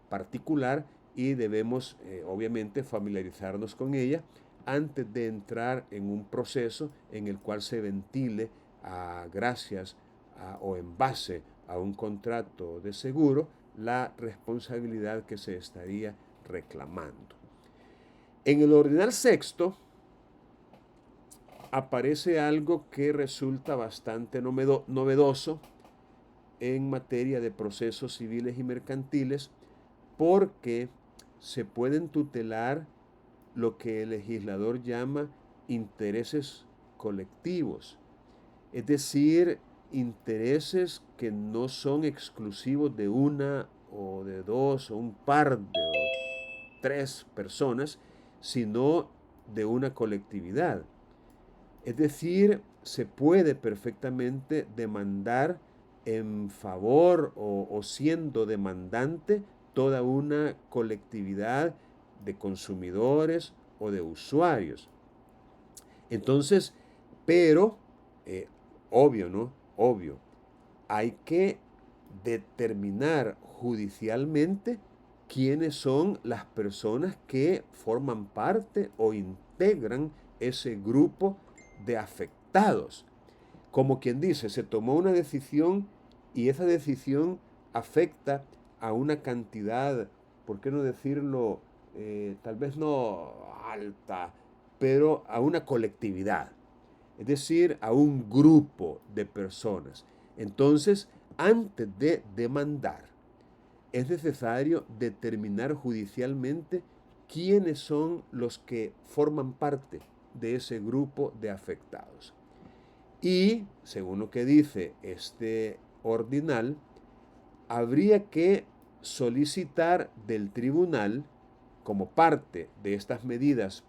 particular y debemos obviamente familiarizarnos con ella antes de entrar en un proceso en el cual se ventile gracias o en base a un contrato de seguro la responsabilidad que se estaría reclamando. En el ordinal sexto aparece algo que resulta bastante novedoso en materia de procesos civiles y mercantiles, porque se pueden tutelar lo que el legislador llama intereses colectivos, es decir, intereses que no son exclusivos de una o de dos o un par de o tres personas, sino de una colectividad. Es decir, se puede perfectamente demandar en favor o siendo demandante toda una colectividad de consumidores o de usuarios. Entonces, pero, obvio, ¿no? Obvio, hay que determinar judicialmente quiénes son las personas que forman parte o integran ese grupo de afectados. Como quien dice, se tomó una decisión y esa decisión afecta a una cantidad, ¿por qué no decirlo? Tal vez no alta, pero a una colectividad, es decir, a un grupo de personas. Entonces, antes de demandar, es necesario determinar judicialmente quiénes son los que forman parte de ese grupo de afectados. Y, según lo que dice este ordinal, habría que solicitar del tribunal, como parte de estas medidas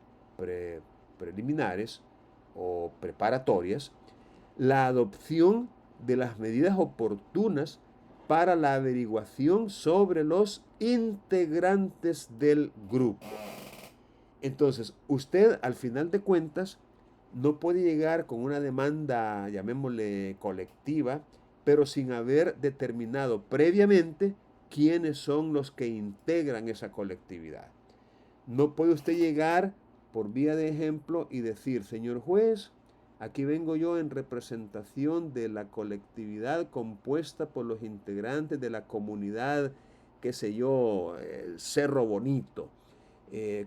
preliminares o preparatorias, la adopción de las medidas oportunas para la averiguación sobre los integrantes del grupo. Entonces, usted al final de cuentas no puede llegar con una demanda, llamémosle colectiva, pero sin haber determinado previamente quiénes son los que integran esa colectividad. No puede usted llegar por vía de ejemplo y decir, señor juez, aquí vengo yo en representación de la colectividad compuesta por los integrantes de la comunidad, qué sé yo, Cerro Bonito,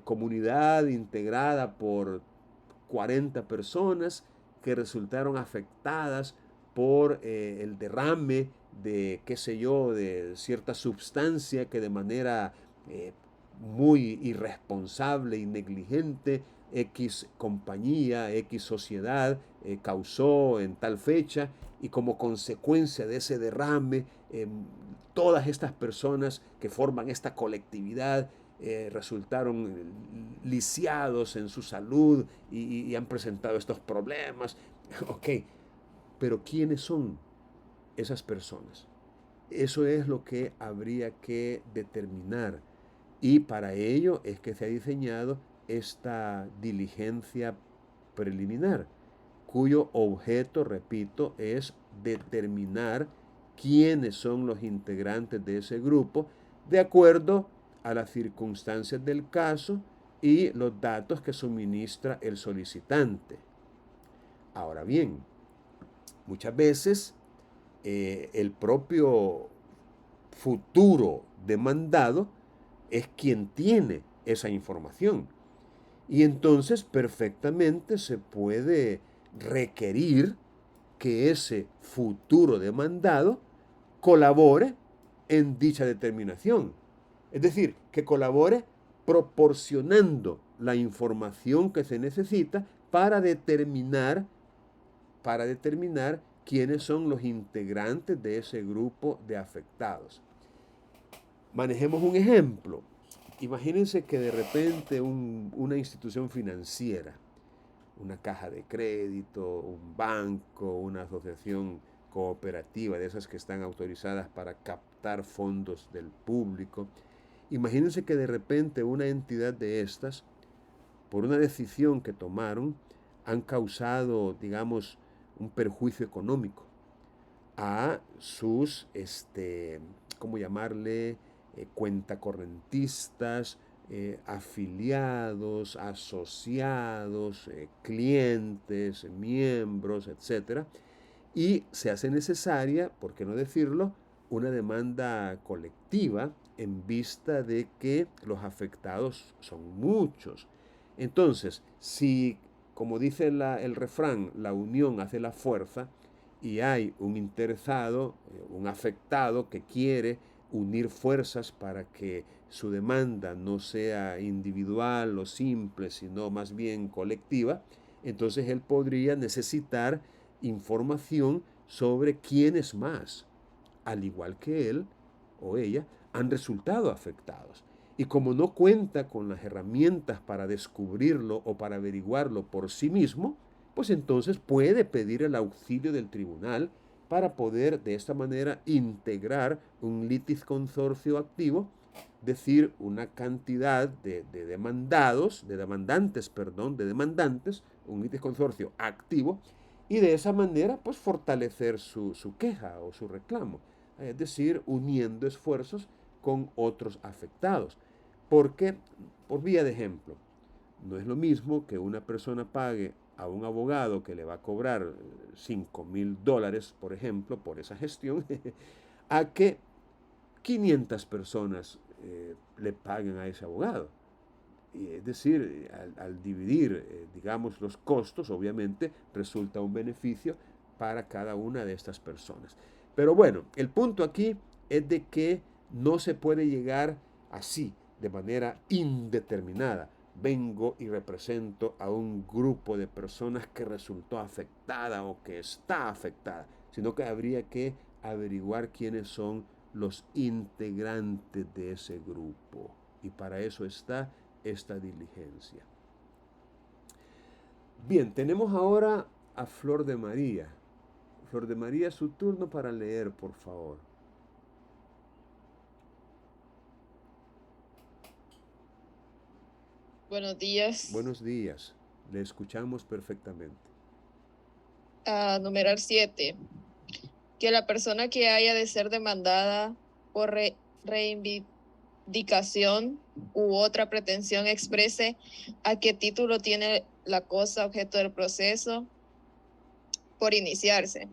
comunidad integrada por 40 personas que resultaron afectadas por el derrame de, qué sé yo, de cierta sustancia que de manera muy irresponsable y negligente X compañía, X sociedad causó en tal fecha, y como consecuencia de ese derrame, todas estas personas que forman esta colectividad resultaron lisiados en su salud y han presentado estos problemas. Ok, pero ¿quiénes son esas personas? Eso es lo que habría que determinar. Y para ello es que se ha diseñado esta diligencia preliminar, cuyo objeto, repito, es determinar quiénes son los integrantes de ese grupo de acuerdo a las circunstancias del caso y los datos que suministra el solicitante. Ahora bien, muchas veces el propio futuro demandado es quien tiene esa información. Y entonces perfectamente se puede requerir que ese futuro demandado colabore en dicha determinación. Es decir, que colabore proporcionando la información que se necesita para determinar quiénes son los integrantes de ese grupo de afectados. Manejemos un ejemplo. Imagínense que de repente una institución financiera, una caja de crédito, un banco, una asociación cooperativa de esas que están autorizadas para captar fondos del público, imagínense que de repente una entidad de estas, por una decisión que tomaron, han causado, digamos, un perjuicio económico a sus, ¿cómo llamarle? Cuentacorrentistas, afiliados, asociados, clientes, miembros, etc. Y se hace necesaria, por qué no decirlo, una demanda colectiva en vista de que los afectados son muchos. Entonces, si, como dice el refrán, la unión hace la fuerza, y hay un interesado, un afectado que quiere unir fuerzas para que su demanda no sea individual o simple, sino más bien colectiva, entonces él podría necesitar información sobre quiénes más, al igual que él o ella, han resultado afectados. Y como no cuenta con las herramientas para descubrirlo o para averiguarlo por sí mismo, pues entonces puede pedir el auxilio del tribunal para poder de esta manera integrar un litis consorcio activo, decir, una cantidad de demandantes, un litis consorcio activo, y de esa manera pues fortalecer su queja o su reclamo, es decir, uniendo esfuerzos con otros afectados. Porque, por vía de ejemplo, no es lo mismo que una persona pague a un abogado que le va a cobrar $5,000, por ejemplo, por esa gestión, a que 500 personas le paguen a ese abogado. Es decir, al dividir, digamos, los costos, obviamente resulta un beneficio para cada una de estas personas. Pero bueno, el punto aquí es de que no se puede llegar así, de manera indeterminada. Vengo y represento a un grupo de personas que resultó afectada o que está afectada, sino que habría que averiguar quiénes son los integrantes de ese grupo. Y para eso está esta diligencia. Bien, tenemos ahora a Flor de María. Flor de María, su turno para leer, por favor. Buenos días. Buenos días. Le escuchamos perfectamente. Numeral 7. Que la persona que haya de ser demandada por reivindicación u otra pretensión exprese a qué título tiene la cosa objeto del proceso por iniciarse.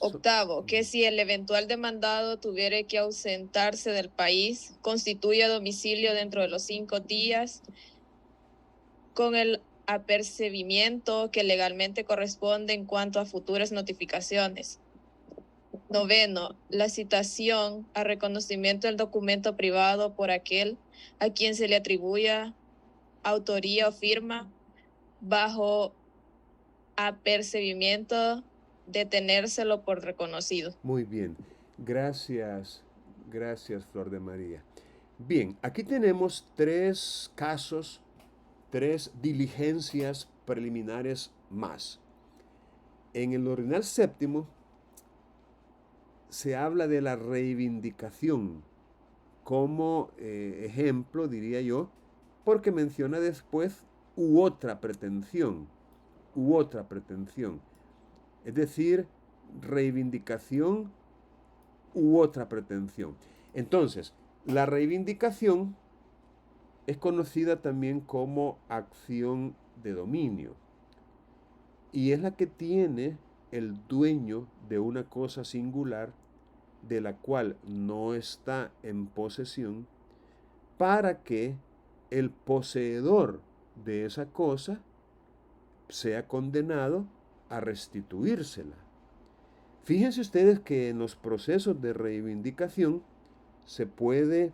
Octavo, que si el eventual demandado tuviere que ausentarse del país, constituya domicilio dentro de los 5 días con el apercibimiento que legalmente corresponde en cuanto a futuras notificaciones. Noveno, la citación a reconocimiento del documento privado por aquel a quien se le atribuya autoría o firma bajo apercibimiento de tenérselo por reconocido. Muy bien. Gracias, Flor de María. Bien, aquí tenemos 3 casos, 3 diligencias preliminares más. En el ordinal séptimo se habla de la reivindicación como ejemplo, diría yo, porque menciona después u otra pretensión. Es decir, reivindicación u otra pretensión. Entonces, la reivindicación es conocida también como acción de dominio y es la que tiene el dueño de una cosa singular de la cual no está en posesión, para que el poseedor de esa cosa sea condenado a restituírsela. Fíjense ustedes que en los procesos de reivindicación se puede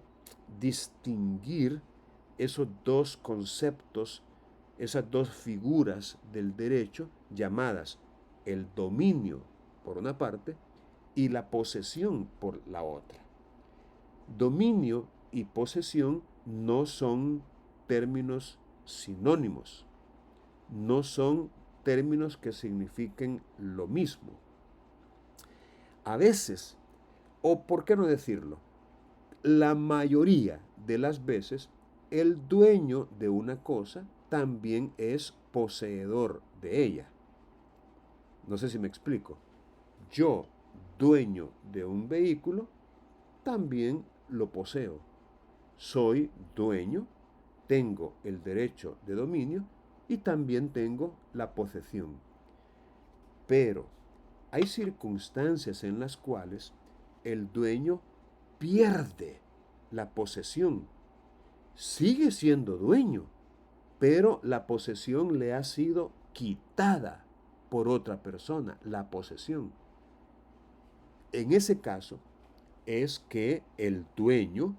distinguir esos dos conceptos, esas dos figuras del derecho llamadas el dominio por una parte y la posesión por la otra. Dominio y posesión no son términos sinónimos, no son términos que signifiquen lo mismo. A veces, o por qué no decirlo, la mayoría de las veces, el dueño de una cosa también es poseedor de ella. No sé si me explico. Yo, dueño de un vehículo, también lo poseo. Soy dueño, tengo el derecho de dominio y también tengo la posesión. Pero hay circunstancias en las cuales el dueño pierde la posesión. Sigue siendo dueño, pero la posesión le ha sido quitada por otra persona, la posesión. En ese caso es que el dueño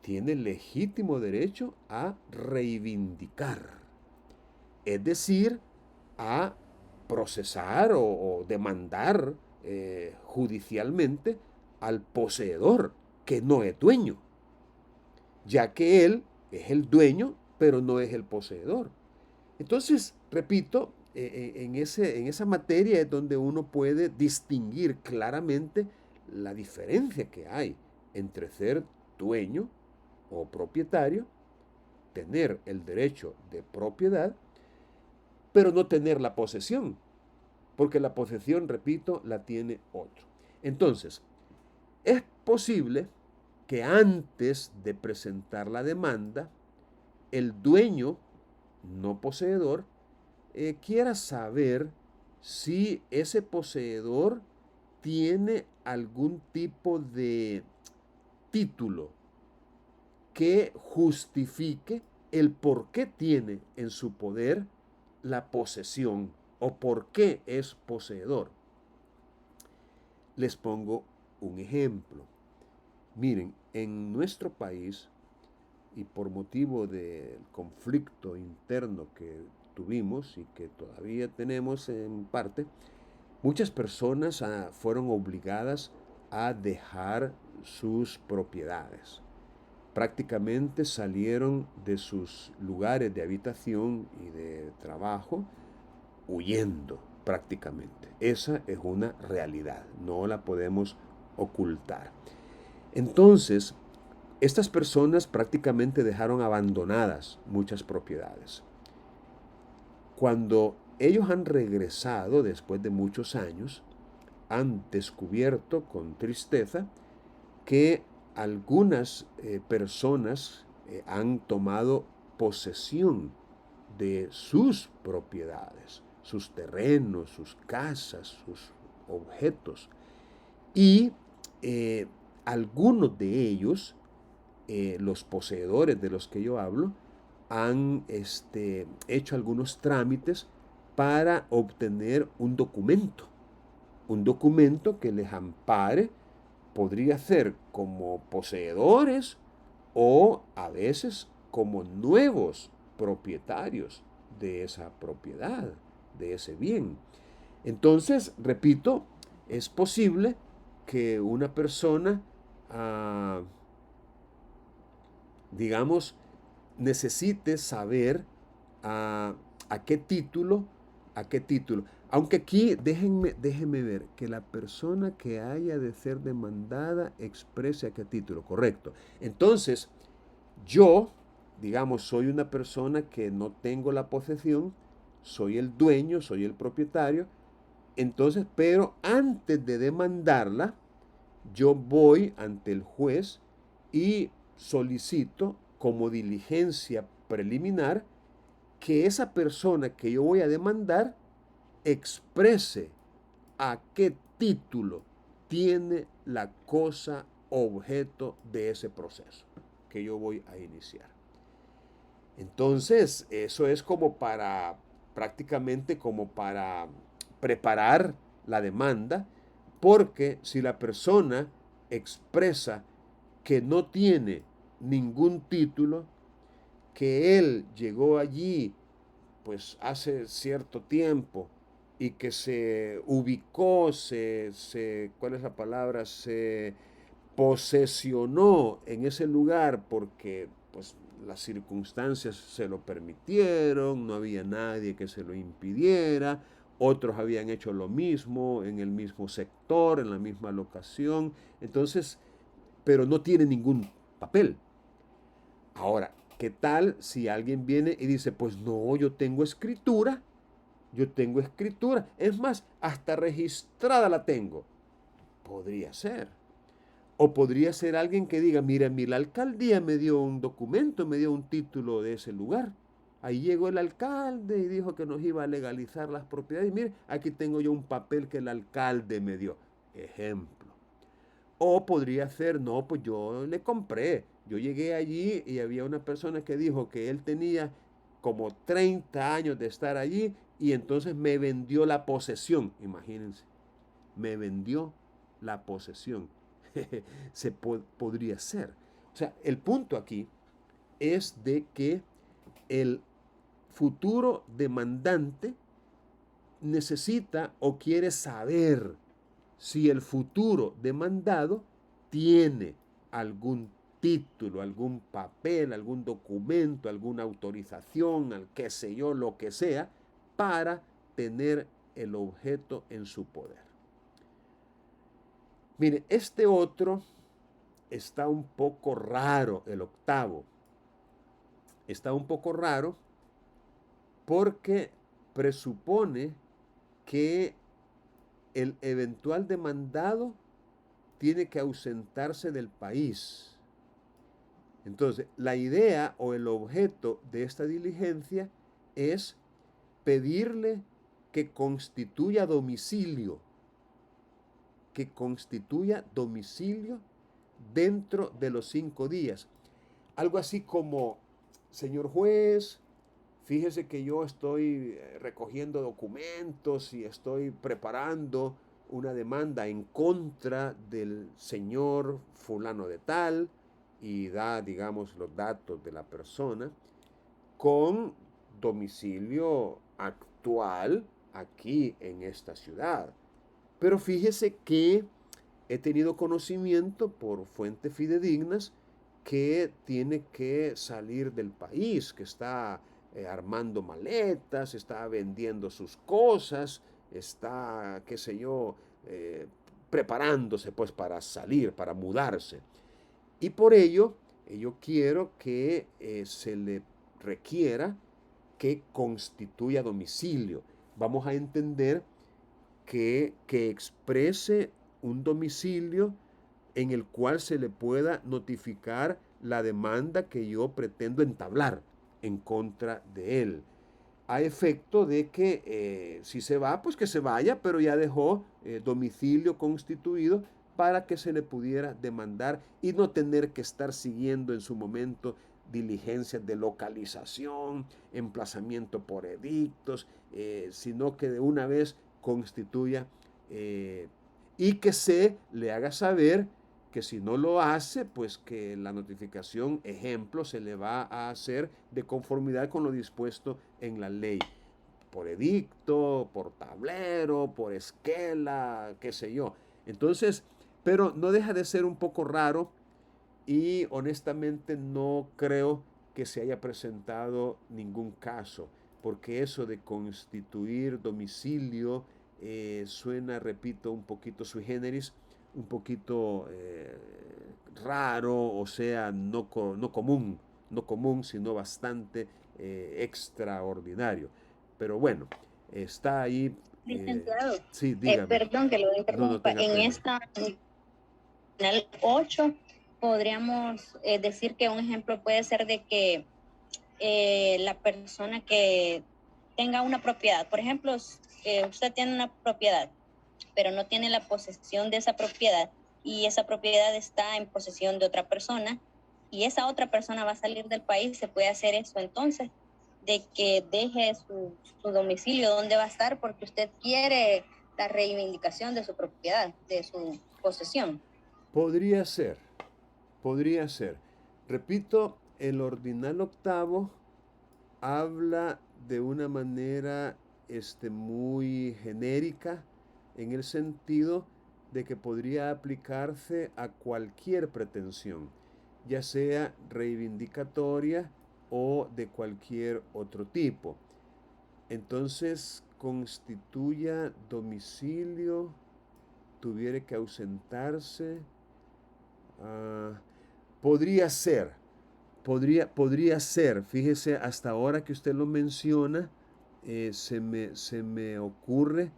tiene legítimo derecho a reivindicar, es decir, a procesar o demandar judicialmente al poseedor, que no es dueño, ya que él es el dueño, pero no es el poseedor. Entonces, repito, en esa materia es donde uno puede distinguir claramente la diferencia que hay entre ser dueño o propietario, tener el derecho de propiedad, pero no tener la posesión, porque la posesión, repito, la tiene otro. Entonces, es posible que antes de presentar la demanda, el dueño, no poseedor, quiera saber si ese poseedor tiene algún tipo de título que justifique el por qué tiene en su poder la posesión o por qué es poseedor. Les pongo un ejemplo. Miren, en nuestro país, y por motivo del conflicto interno que tuvimos y que todavía tenemos en parte, muchas personas fueron obligadas a dejar sus propiedades. Prácticamente salieron de sus lugares de habitación y de trabajo huyendo prácticamente. Esa es una realidad, no la podemos ocultar. Entonces, estas personas prácticamente dejaron abandonadas muchas propiedades. Cuando ellos han regresado después de muchos años, han descubierto con tristeza que algunas personas han tomado posesión de sus propiedades, sus terrenos, sus casas, sus objetos. Y algunos de ellos, los poseedores de los que yo hablo, han hecho algunos trámites para obtener un documento que les ampare. Podría ser como poseedores o a veces como nuevos propietarios de esa propiedad, de ese bien. Entonces, repito, es posible que una persona, digamos, necesite saber a qué título, aunque aquí déjenme ver que la persona que haya de ser demandada exprese a qué título, correcto. Entonces, yo, digamos, soy una persona que no tengo la posesión, soy el dueño, soy el propietario, entonces, pero antes de demandarla, yo voy ante el juez y solicito como diligencia preliminar que esa persona que yo voy a demandar exprese a qué título tiene la cosa objeto de ese proceso que yo voy a iniciar. Entonces, eso es como para, prácticamente como para preparar la demanda, porque si la persona expresa que no tiene ningún título, que él llegó allí pues hace cierto tiempo y que se ubicó, ¿cuál es la palabra? Se posesionó en ese lugar porque pues las circunstancias se lo permitieron, no había nadie que se lo impidiera, otros habían hecho lo mismo en el mismo sector, en la misma locación, entonces, pero no tiene ningún papel. Ahora, ¿qué tal si alguien viene y dice, pues no, yo tengo escritura, es más, hasta registrada la tengo? Podría ser. O podría ser alguien que diga, mira, la alcaldía me dio un documento, me dio un título de ese lugar. Ahí llegó el alcalde y dijo que nos iba a legalizar las propiedades. Mire, aquí tengo yo un papel que el alcalde me dio. Ejemplo. O podría ser, no, pues yo le compré. Yo llegué allí y había una persona que dijo que él tenía como 30 años de estar allí y entonces me vendió la posesión. Imagínense, me vendió la posesión. Podría ser. O sea, el punto aquí es de que el futuro demandante necesita o quiere saber si el futuro demandado tiene algún título, algún papel, algún documento, alguna autorización, qué sé yo, lo que sea, para tener el objeto en su poder. Mire, este otro está un poco raro, el octavo. Está un poco raro porque presupone que el eventual demandado tiene que ausentarse del país. Entonces, la idea o el objeto de esta diligencia es pedirle que constituya domicilio, dentro de los 5 días. Algo así como, señor juez, fíjese que yo estoy recogiendo documentos y estoy preparando una demanda en contra del señor fulano de tal y da, digamos, los datos de la persona con domicilio actual aquí en esta ciudad. Pero fíjese que he tenido conocimiento por fuentes fidedignas que tiene que salir del país, que está armando maletas, está vendiendo sus cosas, está, qué sé yo, preparándose pues para salir, para mudarse. Y por ello, yo quiero que se le requiera que constituya domicilio. Vamos a entender que exprese un domicilio en el cual se le pueda notificar la demanda que yo pretendo entablar en contra de él. A efecto de que si se va, pues que se vaya, pero ya dejó domicilio constituido para que se le pudiera demandar y no tener que estar siguiendo en su momento diligencias de localización, emplazamiento por edictos, sino que de una vez constituya y que se le haga saber que si no lo hace, pues que la notificación, ejemplo, se le va a hacer de conformidad con lo dispuesto en la ley. Por edicto, por tablero, por esquela, qué sé yo. Entonces, pero no deja de ser un poco raro y honestamente no creo que se haya presentado ningún caso, porque eso de constituir domicilio suena, repito, un poquito sui generis, un poquito raro, o sea, no común, sino bastante extraordinario. Pero bueno, está ahí. Licenciado, Sí, dígame. perdón que lo No interrumpa. tenga En pena. esta final 8 podríamos decir que un ejemplo puede ser de que la persona que tenga una propiedad, por ejemplo, usted tiene una propiedad pero no tiene la posesión de esa propiedad y esa propiedad está en posesión de otra persona y esa otra persona va a salir del país, se puede hacer eso entonces, de que deje su domicilio, dónde va a estar, porque usted quiere la reivindicación de su propiedad, de su posesión. Podría ser, podría ser. Repito, el ordinal octavo habla de una manera muy genérica en el sentido de que podría aplicarse a cualquier pretensión, ya sea reivindicatoria o de cualquier otro tipo. Entonces, constituya domicilio, tuviera que ausentarse, podría ser, podría ser, fíjese, hasta ahora que usted lo menciona, se me ocurre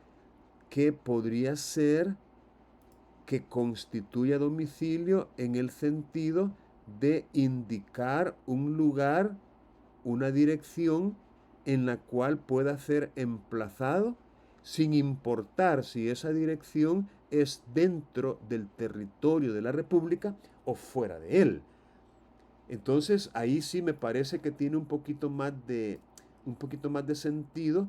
que podría ser que constituya domicilio en el sentido de indicar un lugar, una dirección en la cual pueda ser emplazado sin importar si esa dirección es dentro del territorio de la República o fuera de él. Entonces ahí sí me parece que tiene un poquito más de sentido,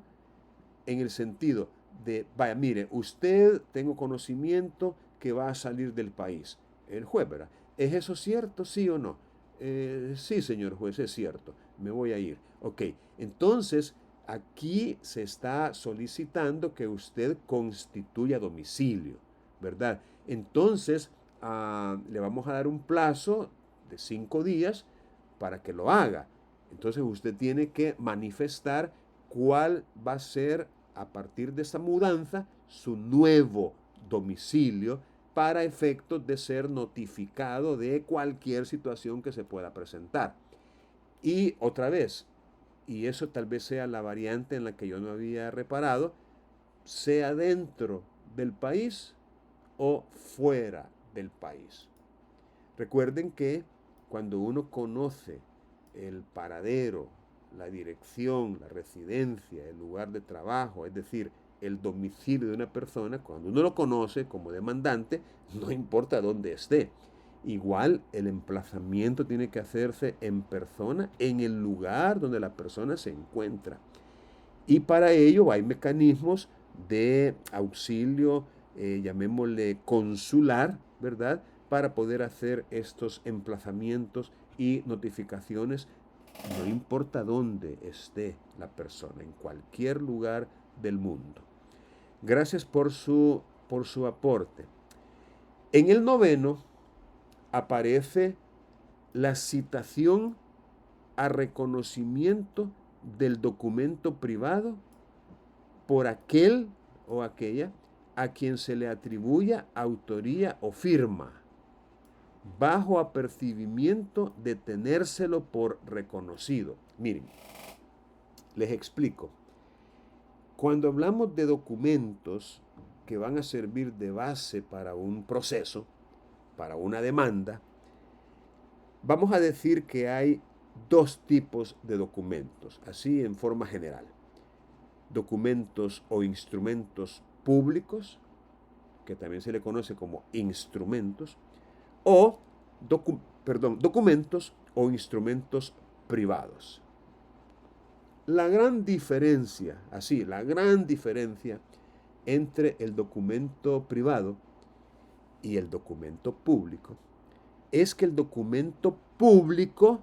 en el sentido de, vaya, mire, usted tengo conocimiento que va a salir del país. El juez, ¿verdad? ¿Es eso cierto, sí o no? Sí, señor juez, es cierto. Me voy a ir. Ok, entonces aquí se está solicitando que usted constituya domicilio, ¿verdad? Entonces le vamos a dar un plazo de 5 días para que lo haga. Entonces usted tiene que manifestar cuál va a ser a partir de esta mudanza su nuevo domicilio para efectos de ser notificado de cualquier situación que se pueda presentar. Y otra vez, y eso tal vez sea la variante en la que yo no había reparado, sea dentro del país o fuera del país. Recuerden que cuando uno conoce el paradero, la dirección, la residencia, el lugar de trabajo, es decir, el domicilio de una persona, cuando uno lo conoce como demandante, no importa dónde esté. Igual el emplazamiento tiene que hacerse en persona, en el lugar donde la persona se encuentra. Y para ello hay mecanismos de auxilio, llamémosle consular, ¿verdad? Para poder hacer estos emplazamientos y notificaciones, no importa dónde esté la persona, en cualquier lugar del mundo. Gracias por su aporte. En el noveno aparece la citación a reconocimiento del documento privado por aquel o aquella a quien se le atribuya autoría o firma, bajo apercibimiento de tenérselo por reconocido. Miren, les explico. Cuando hablamos de documentos que van a servir de base para un proceso, para una demanda, vamos a decir que hay dos tipos de documentos, así en forma general. Documentos o instrumentos públicos, que también se le conoce como instrumentos, o documentos o instrumentos privados. La gran diferencia entre el documento privado y el documento público es que el documento público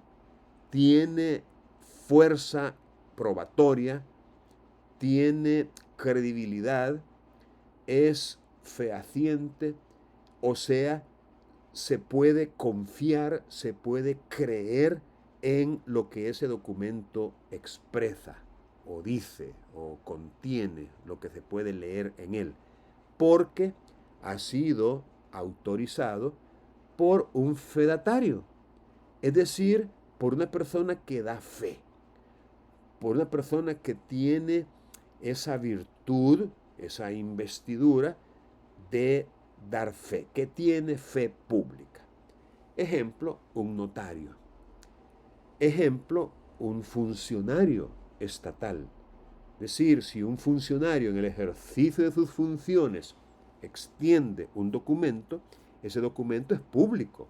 tiene fuerza probatoria, tiene credibilidad, es fehaciente, o sea, se puede confiar, se puede creer en lo que ese documento expresa o dice o contiene, lo que se puede leer en él, porque ha sido autorizado por un fedatario, es decir, por una persona que da fe, por una persona que tiene esa virtud, esa investidura de dar fe, que tiene fe pública. Ejemplo, un notario. Ejemplo, un funcionario estatal. Es decir, si un funcionario en el ejercicio de sus funciones extiende un documento, ese documento es público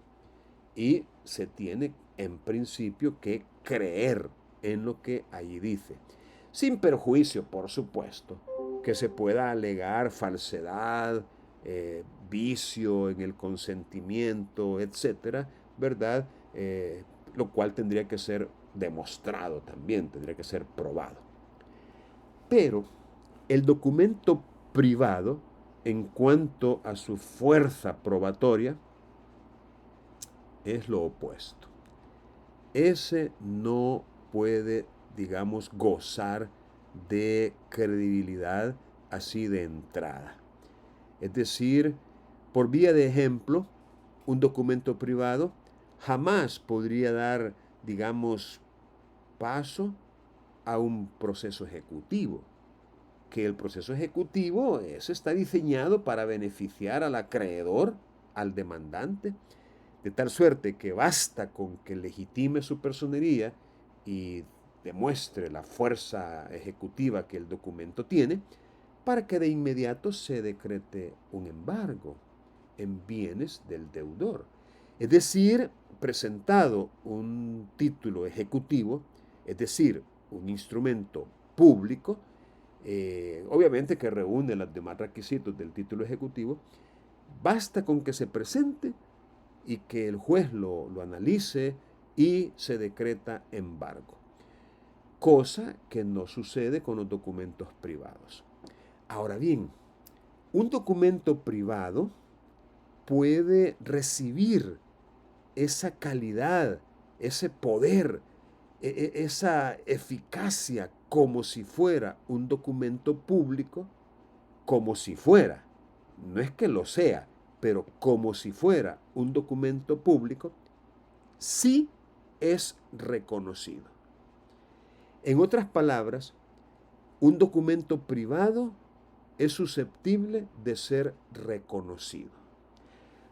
y se tiene en principio que creer en lo que allí dice. Sin perjuicio, por supuesto, que se pueda alegar falsedad, vicio en el consentimiento, etcétera, ¿verdad? Lo cual tendría que ser demostrado también, tendría que ser probado. Pero el documento privado, en cuanto a su fuerza probatoria, es lo opuesto. Ese no puede, digamos, gozar de credibilidad así de entrada. Es decir, por vía de ejemplo, un documento privado jamás podría dar, digamos, paso a un proceso ejecutivo, que el proceso ejecutivo está diseñado para beneficiar al acreedor, al demandante, de tal suerte que basta con que legitime su personería y demuestre la fuerza ejecutiva que el documento tiene, para que de inmediato se decrete un embargo en bienes del deudor. Es decir, presentado un título ejecutivo, es decir, un instrumento público, obviamente que reúne los demás requisitos del título ejecutivo, basta con que se presente y que el juez lo analice y se decreta embargo. Cosa que no sucede con los documentos privados. Ahora bien, un documento privado puede recibir esa calidad, ese poder, esa eficacia como si fuera un documento público, como si fuera, no es que lo sea, pero como si fuera un documento público, sí es reconocido. En otras palabras, un documento privado es susceptible de ser reconocido.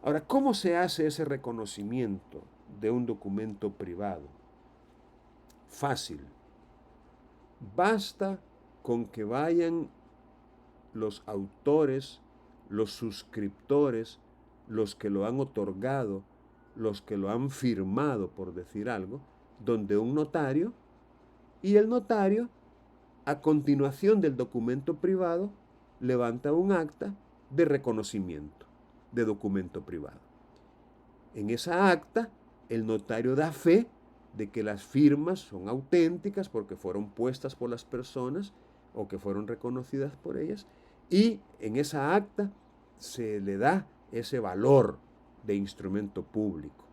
Ahora, ¿cómo se hace ese reconocimiento de un documento privado? Fácil. Basta con que vayan los autores, los suscriptores, los que lo han otorgado, los que lo han firmado, por decir algo, donde un notario, y el notario, a continuación del documento privado, levanta un acta de reconocimiento de documento privado. En esa acta, el notario da fe de que las firmas son auténticas porque fueron puestas por las personas o que fueron reconocidas por ellas, y en esa acta se le da ese valor de instrumento público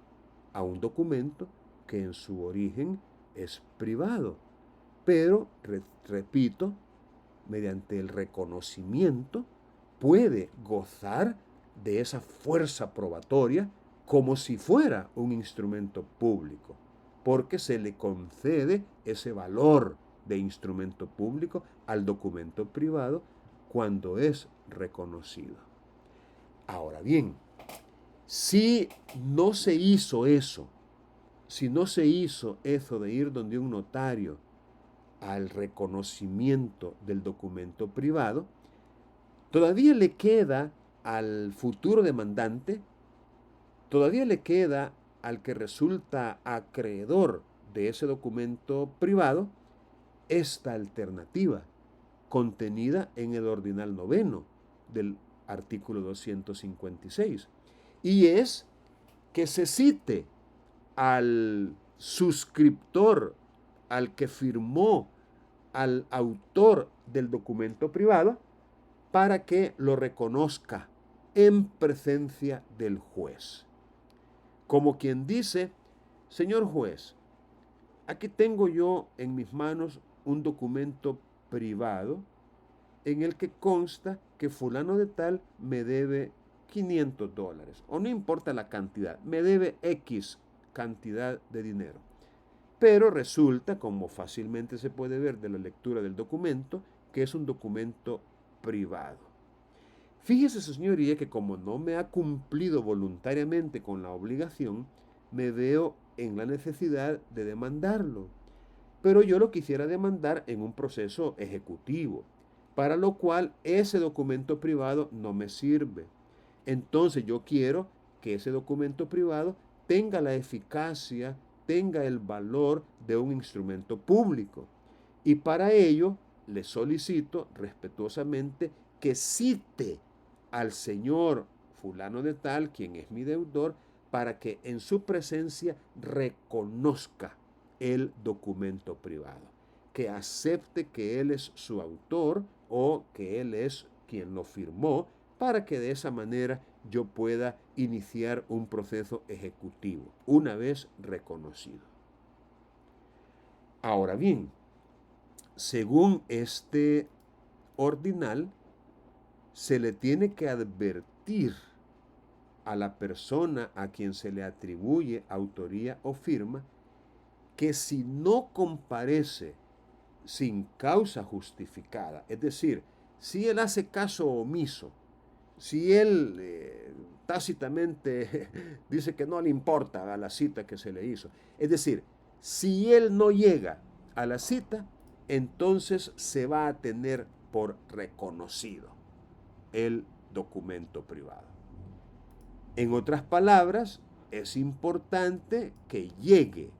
a un documento que en su origen es privado, pero, repito, mediante el reconocimiento puede gozar de esa fuerza probatoria como si fuera un instrumento público, porque se le concede ese valor de instrumento público al documento privado cuando es reconocido. Ahora bien, si no se hizo eso, si no se hizo eso de ir donde un notario al reconocimiento del documento privado, todavía le queda al futuro demandante, todavía le queda al que resulta acreedor de ese documento privado esta alternativa contenida en el ordinal 9 del artículo 256, y es que se cite al suscriptor, al que firmó, al autor del documento privado, para que lo reconozca en presencia del juez. Como quien dice, señor juez, aquí tengo yo en mis manos un documento privado en el que consta que fulano de tal me debe $500, o no importa la cantidad, me debe X cantidad de dinero. Pero resulta, como fácilmente se puede ver de la lectura del documento, que es un documento privado. Fíjese, su señoría, que como no me ha cumplido voluntariamente con la obligación, me veo en la necesidad de demandarlo. Pero yo lo quisiera demandar en un proceso ejecutivo. para lo cual ese documento privado no me sirve. Entonces yo quiero que ese documento privado tenga la eficacia, tenga el valor de un instrumento público. Y para ello le solicito respetuosamente que cite al señor fulano de tal, quien es mi deudor, para que en su presencia reconozca el documento privado, que acepte que él es su autor o que él es quien lo firmó, para que de esa manera yo pueda iniciar un proceso ejecutivo, una vez reconocido. Ahora bien, según este ordinal, se le tiene que advertir a la persona a quien se le atribuye autoría o firma que si no comparece sin causa justificada, es decir, si él hace caso omiso, si él tácitamente dice que no le importa a la cita que se le hizo, es decir, si él no llega a la cita, entonces se va a tener por reconocido el documento privado. En otras palabras, es importante que llegue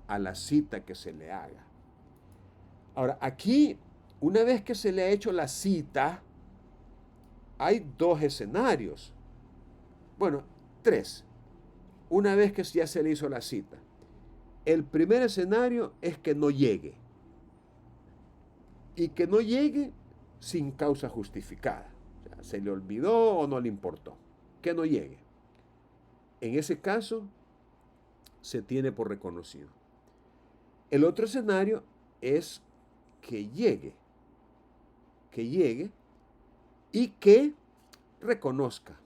a la cita que se le haga. Ahora, aquí, una vez que se le ha hecho la cita, hay dos escenarios. Bueno, tres. Una vez que ya se le hizo la cita. El primer escenario es que no llegue. Y que no llegue sin causa justificada. O sea, se le olvidó o no le importó. Que no llegue. En ese caso, se tiene por reconocido. El otro escenario es que llegue y que reconozca.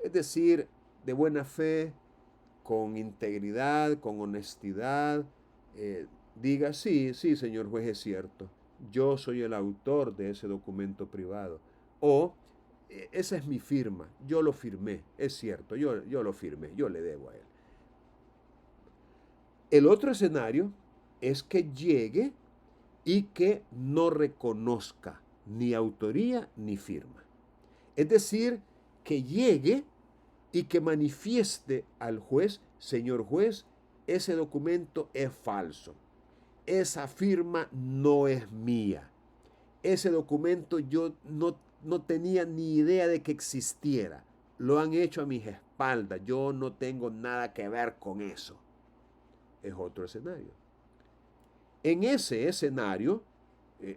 Es decir, de buena fe, con integridad, con honestidad, diga, sí, señor juez, es cierto, yo soy el autor de ese documento privado. O, esa es mi firma, yo lo firmé, es cierto, yo lo firmé, yo le debo a él. El otro escenario es que llegue y que no reconozca ni autoría ni firma. Es decir, que llegue y que manifieste al juez, señor juez, ese documento es falso. Esa firma no es mía. Ese documento yo no tenía ni idea de que existiera. Lo han hecho a mis espaldas. Yo no tengo nada que ver con eso. Es otro escenario. En ese escenario,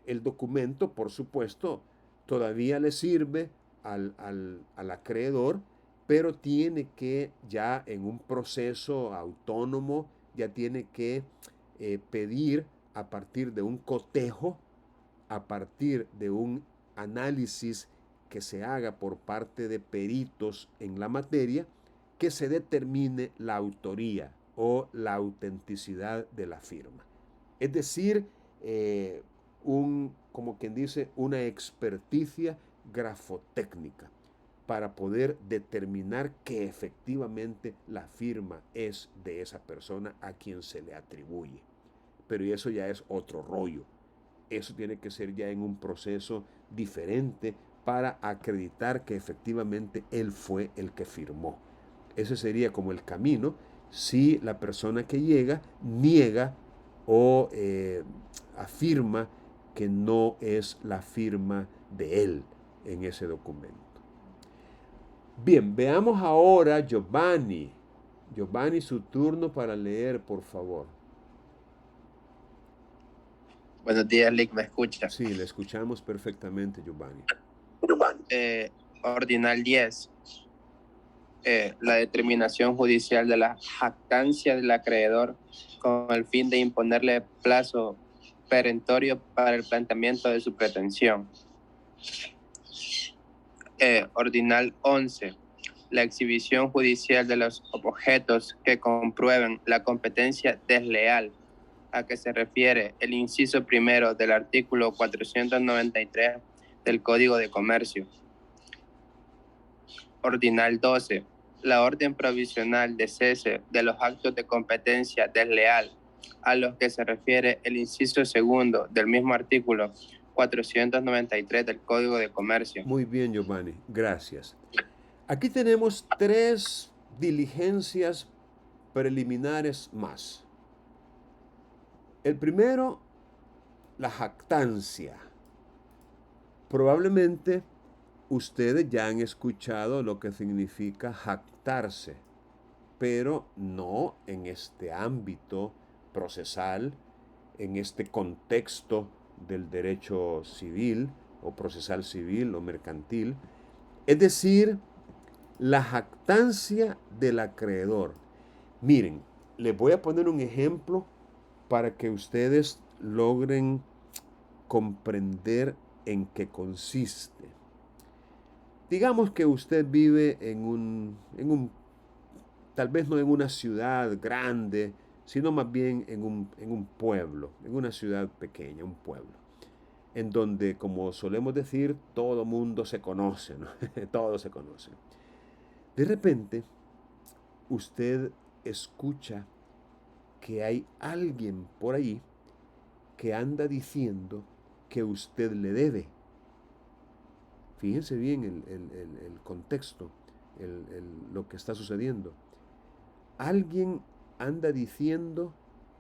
el documento, por supuesto, todavía le sirve al acreedor, pero tiene que ya en un proceso autónomo, ya tiene que pedir a partir de un cotejo, a partir de un análisis que se haga por parte de peritos en la materia, que se determine la autoría o la autenticidad de la firma. Es decir, como quien dice, una experticia grafotécnica para poder determinar que efectivamente la firma es de esa persona a quien se le atribuye. Pero eso ya es otro rollo. Eso tiene que ser ya en un proceso diferente para acreditar que efectivamente él fue el que firmó. Ese sería como el camino si la persona que llega niega o afirma que no es la firma de él en ese documento. Bien, veamos ahora Giovanni. Giovanni, su turno para leer, por favor. Buenos días, Lick, ¿me escucha? Sí, le escuchamos perfectamente, Giovanni. Ordinal 10. La determinación judicial de la jactancia del acreedor con el fin de imponerle plazo perentorio para el planteamiento de su pretensión. Ordinal 11. La exhibición judicial de los objetos que comprueben la competencia desleal a que se refiere el inciso primero del artículo 493 del Código de Comercio. Ordinal 12. La orden provisional de cese de los actos de competencia desleal a los que se refiere el inciso segundo del mismo artículo 493 del Código de Comercio. Muy bien, Giovanni, gracias. Aquí tenemos 3 diligencias preliminares más. El primero, la jactancia. Probablemente ustedes ya han escuchado lo que significa jactarse, pero no en este ámbito procesal, en este contexto del derecho civil o procesal civil o mercantil. Es decir, la jactancia del acreedor. Miren, les voy a poner un ejemplo para que ustedes logren comprender en qué consiste. Digamos que usted vive tal vez no en una ciudad grande, sino más bien en un pueblo, en una ciudad pequeña, un pueblo, en donde, como solemos decir, todo mundo se conoce, ¿no? Todo se conoce. De repente, usted escucha que hay alguien por ahí que anda diciendo que usted le debe. Fíjense bien el contexto, lo que está sucediendo. Alguien anda diciendo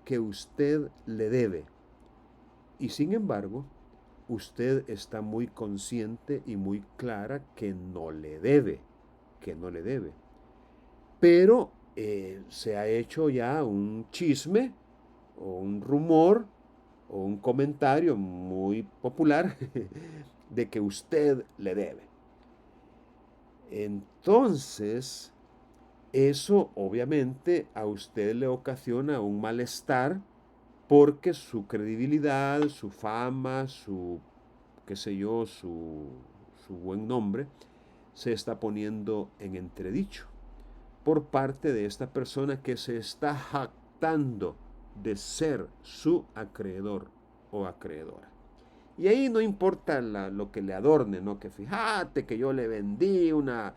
que usted le debe. Y sin embargo, usted está muy consciente y muy clara que no le debe, Pero se ha hecho ya un chisme o un rumor o un comentario muy popular de que usted le debe. Entonces, eso obviamente a usted le ocasiona un malestar porque su credibilidad, su fama, su buen nombre se está poniendo en entredicho por parte de esta persona que se está jactando de ser su acreedor o acreedora. Y ahí no importa lo que le adorne, ¿no? Que fíjate que yo le vendí unas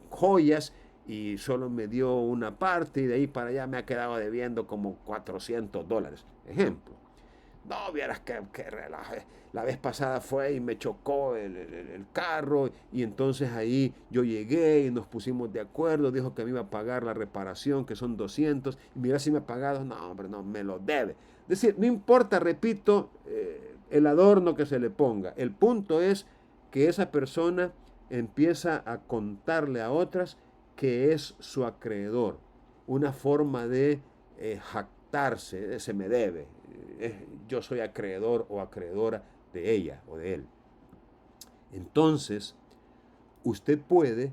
joyas y solo me dio una parte y de ahí para allá me ha quedado debiendo como $400. Ejemplo. No, vieras que relaje. La vez pasada fue y me chocó el carro y entonces ahí yo llegué y nos pusimos de acuerdo, dijo que me iba a pagar la reparación, que son 200, y mira si me ha pagado, no hombre, no, me lo debe. Es decir, no importa, repito, el adorno que se le ponga, el punto es que esa persona empieza a contarle a otras que es su acreedor, una forma de jactarse, se me debe, yo soy acreedor o acreedora de ella o de él. Entonces, usted puede,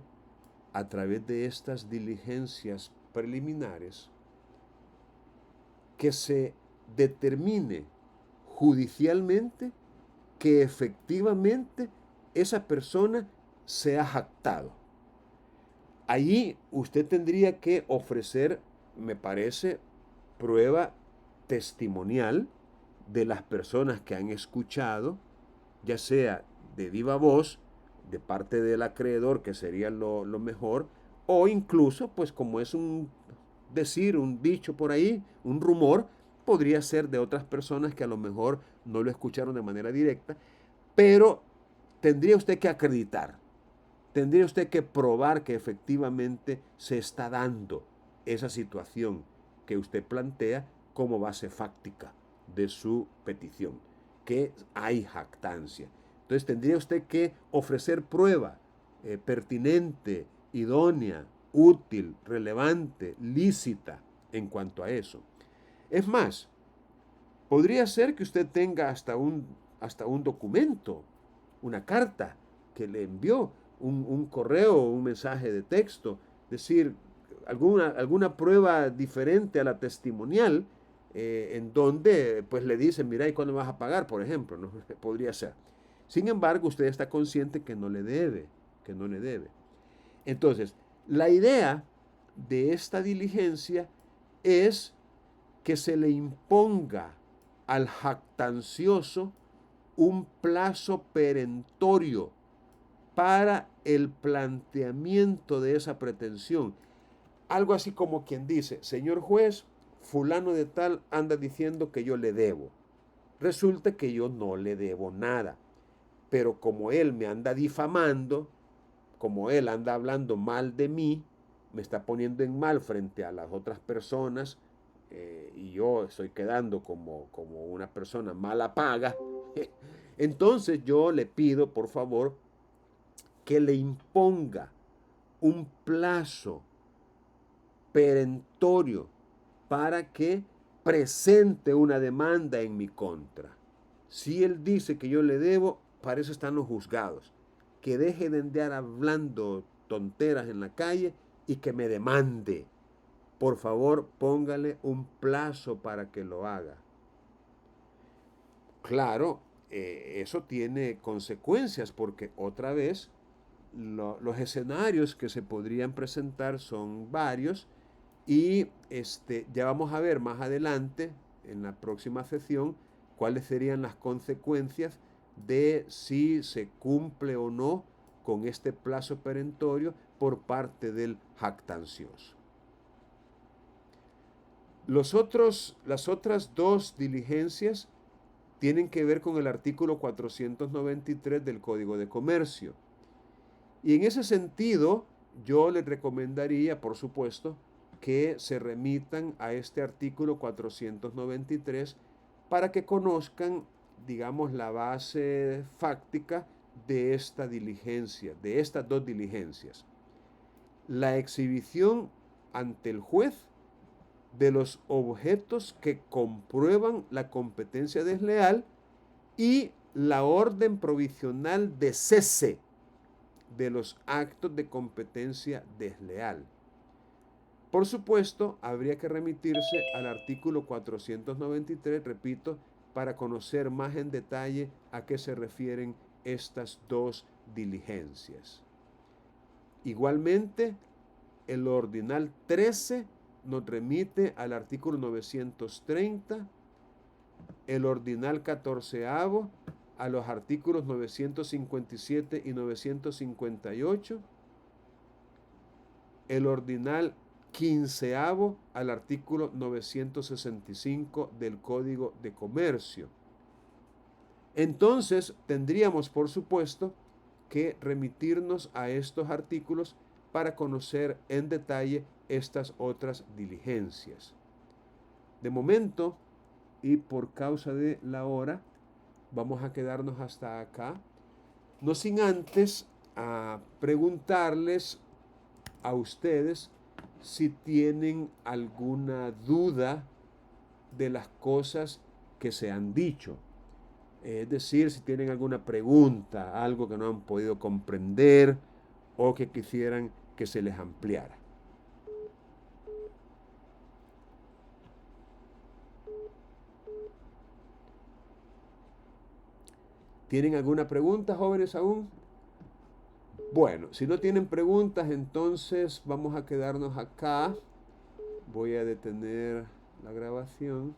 a través de estas diligencias preliminares, que se determine judicialmente que efectivamente esa persona se ha jactado. Allí usted tendría que ofrecer, me parece, prueba testimonial de las personas que han escuchado, ya sea de viva voz, de parte del acreedor, que sería lo mejor, o incluso, pues como es un dicho por ahí, un rumor, podría ser de otras personas que a lo mejor no lo escucharon de manera directa, pero tendría usted que acreditar, tendría usted que probar que efectivamente se está dando esa situación que usted plantea como base fáctica de su petición, que hay jactancia. Entonces tendría usted que ofrecer prueba pertinente, idónea, útil, relevante, lícita en cuanto a eso. Es más, podría ser que usted tenga hasta un documento, una carta que le envió, un correo, un mensaje de texto, es decir, alguna prueba diferente a la testimonial, en donde pues le dicen, mira, ¿y cuándo vas a pagar? Por ejemplo, ¿no? Podría ser. Sin embargo, usted está consciente que no le debe. Entonces, la idea de esta diligencia es que se le imponga al jactancioso un plazo perentorio para el planteamiento de esa pretensión. Algo así como quien dice, señor juez, fulano de tal anda diciendo que yo le debo. Resulta que yo no le debo nada, pero como él me anda difamando, como él anda hablando mal de mí, me está poniendo en mal frente a las otras personas, y yo estoy quedando como una persona mala paga, entonces yo le pido, por favor, que le imponga un plazo perentorio para que presente una demanda en mi contra. Si él dice que yo le debo, para eso están los juzgados. Que deje de andar hablando tonteras en la calle y que me demande. Por favor, póngale un plazo para que lo haga. Claro, eso tiene consecuencias porque otra vez los escenarios que se podrían presentar son varios y ya vamos a ver más adelante, en la próxima sesión, cuáles serían las consecuencias de si se cumple o no con este plazo perentorio por parte del jactancioso. Las otras dos diligencias tienen que ver con el artículo 493 del Código de Comercio. Y en ese sentido, yo les recomendaría, por supuesto, que se remitan a este artículo 493 para que conozcan, digamos, la base fáctica de esta diligencia, de estas dos diligencias. La exhibición ante el juez de los objetos que comprueban la competencia desleal y la orden provisional de cese de los actos de competencia desleal. Por supuesto, habría que remitirse al artículo 493, repito, para conocer más en detalle a qué se refieren estas dos diligencias. Igualmente, el ordinal 13 nos remite al artículo 930, el ordinal 14avo a los artículos 957 y 958, el ordinal 15avo al artículo 965 del Código de Comercio. Entonces, tendríamos, por supuesto, que remitirnos a estos artículos para conocer en detalle estas otras diligencias. De momento, y por causa de la hora, vamos a quedarnos hasta acá, no sin antes preguntarles a ustedes si tienen alguna duda de las cosas que se han dicho. Es decir, si tienen alguna pregunta, algo que no han podido comprender o que quisieran que se les ampliara. ¿Tienen alguna pregunta, jóvenes, aún? Bueno, si no tienen preguntas, entonces vamos a quedarnos acá. Voy a detener la grabación.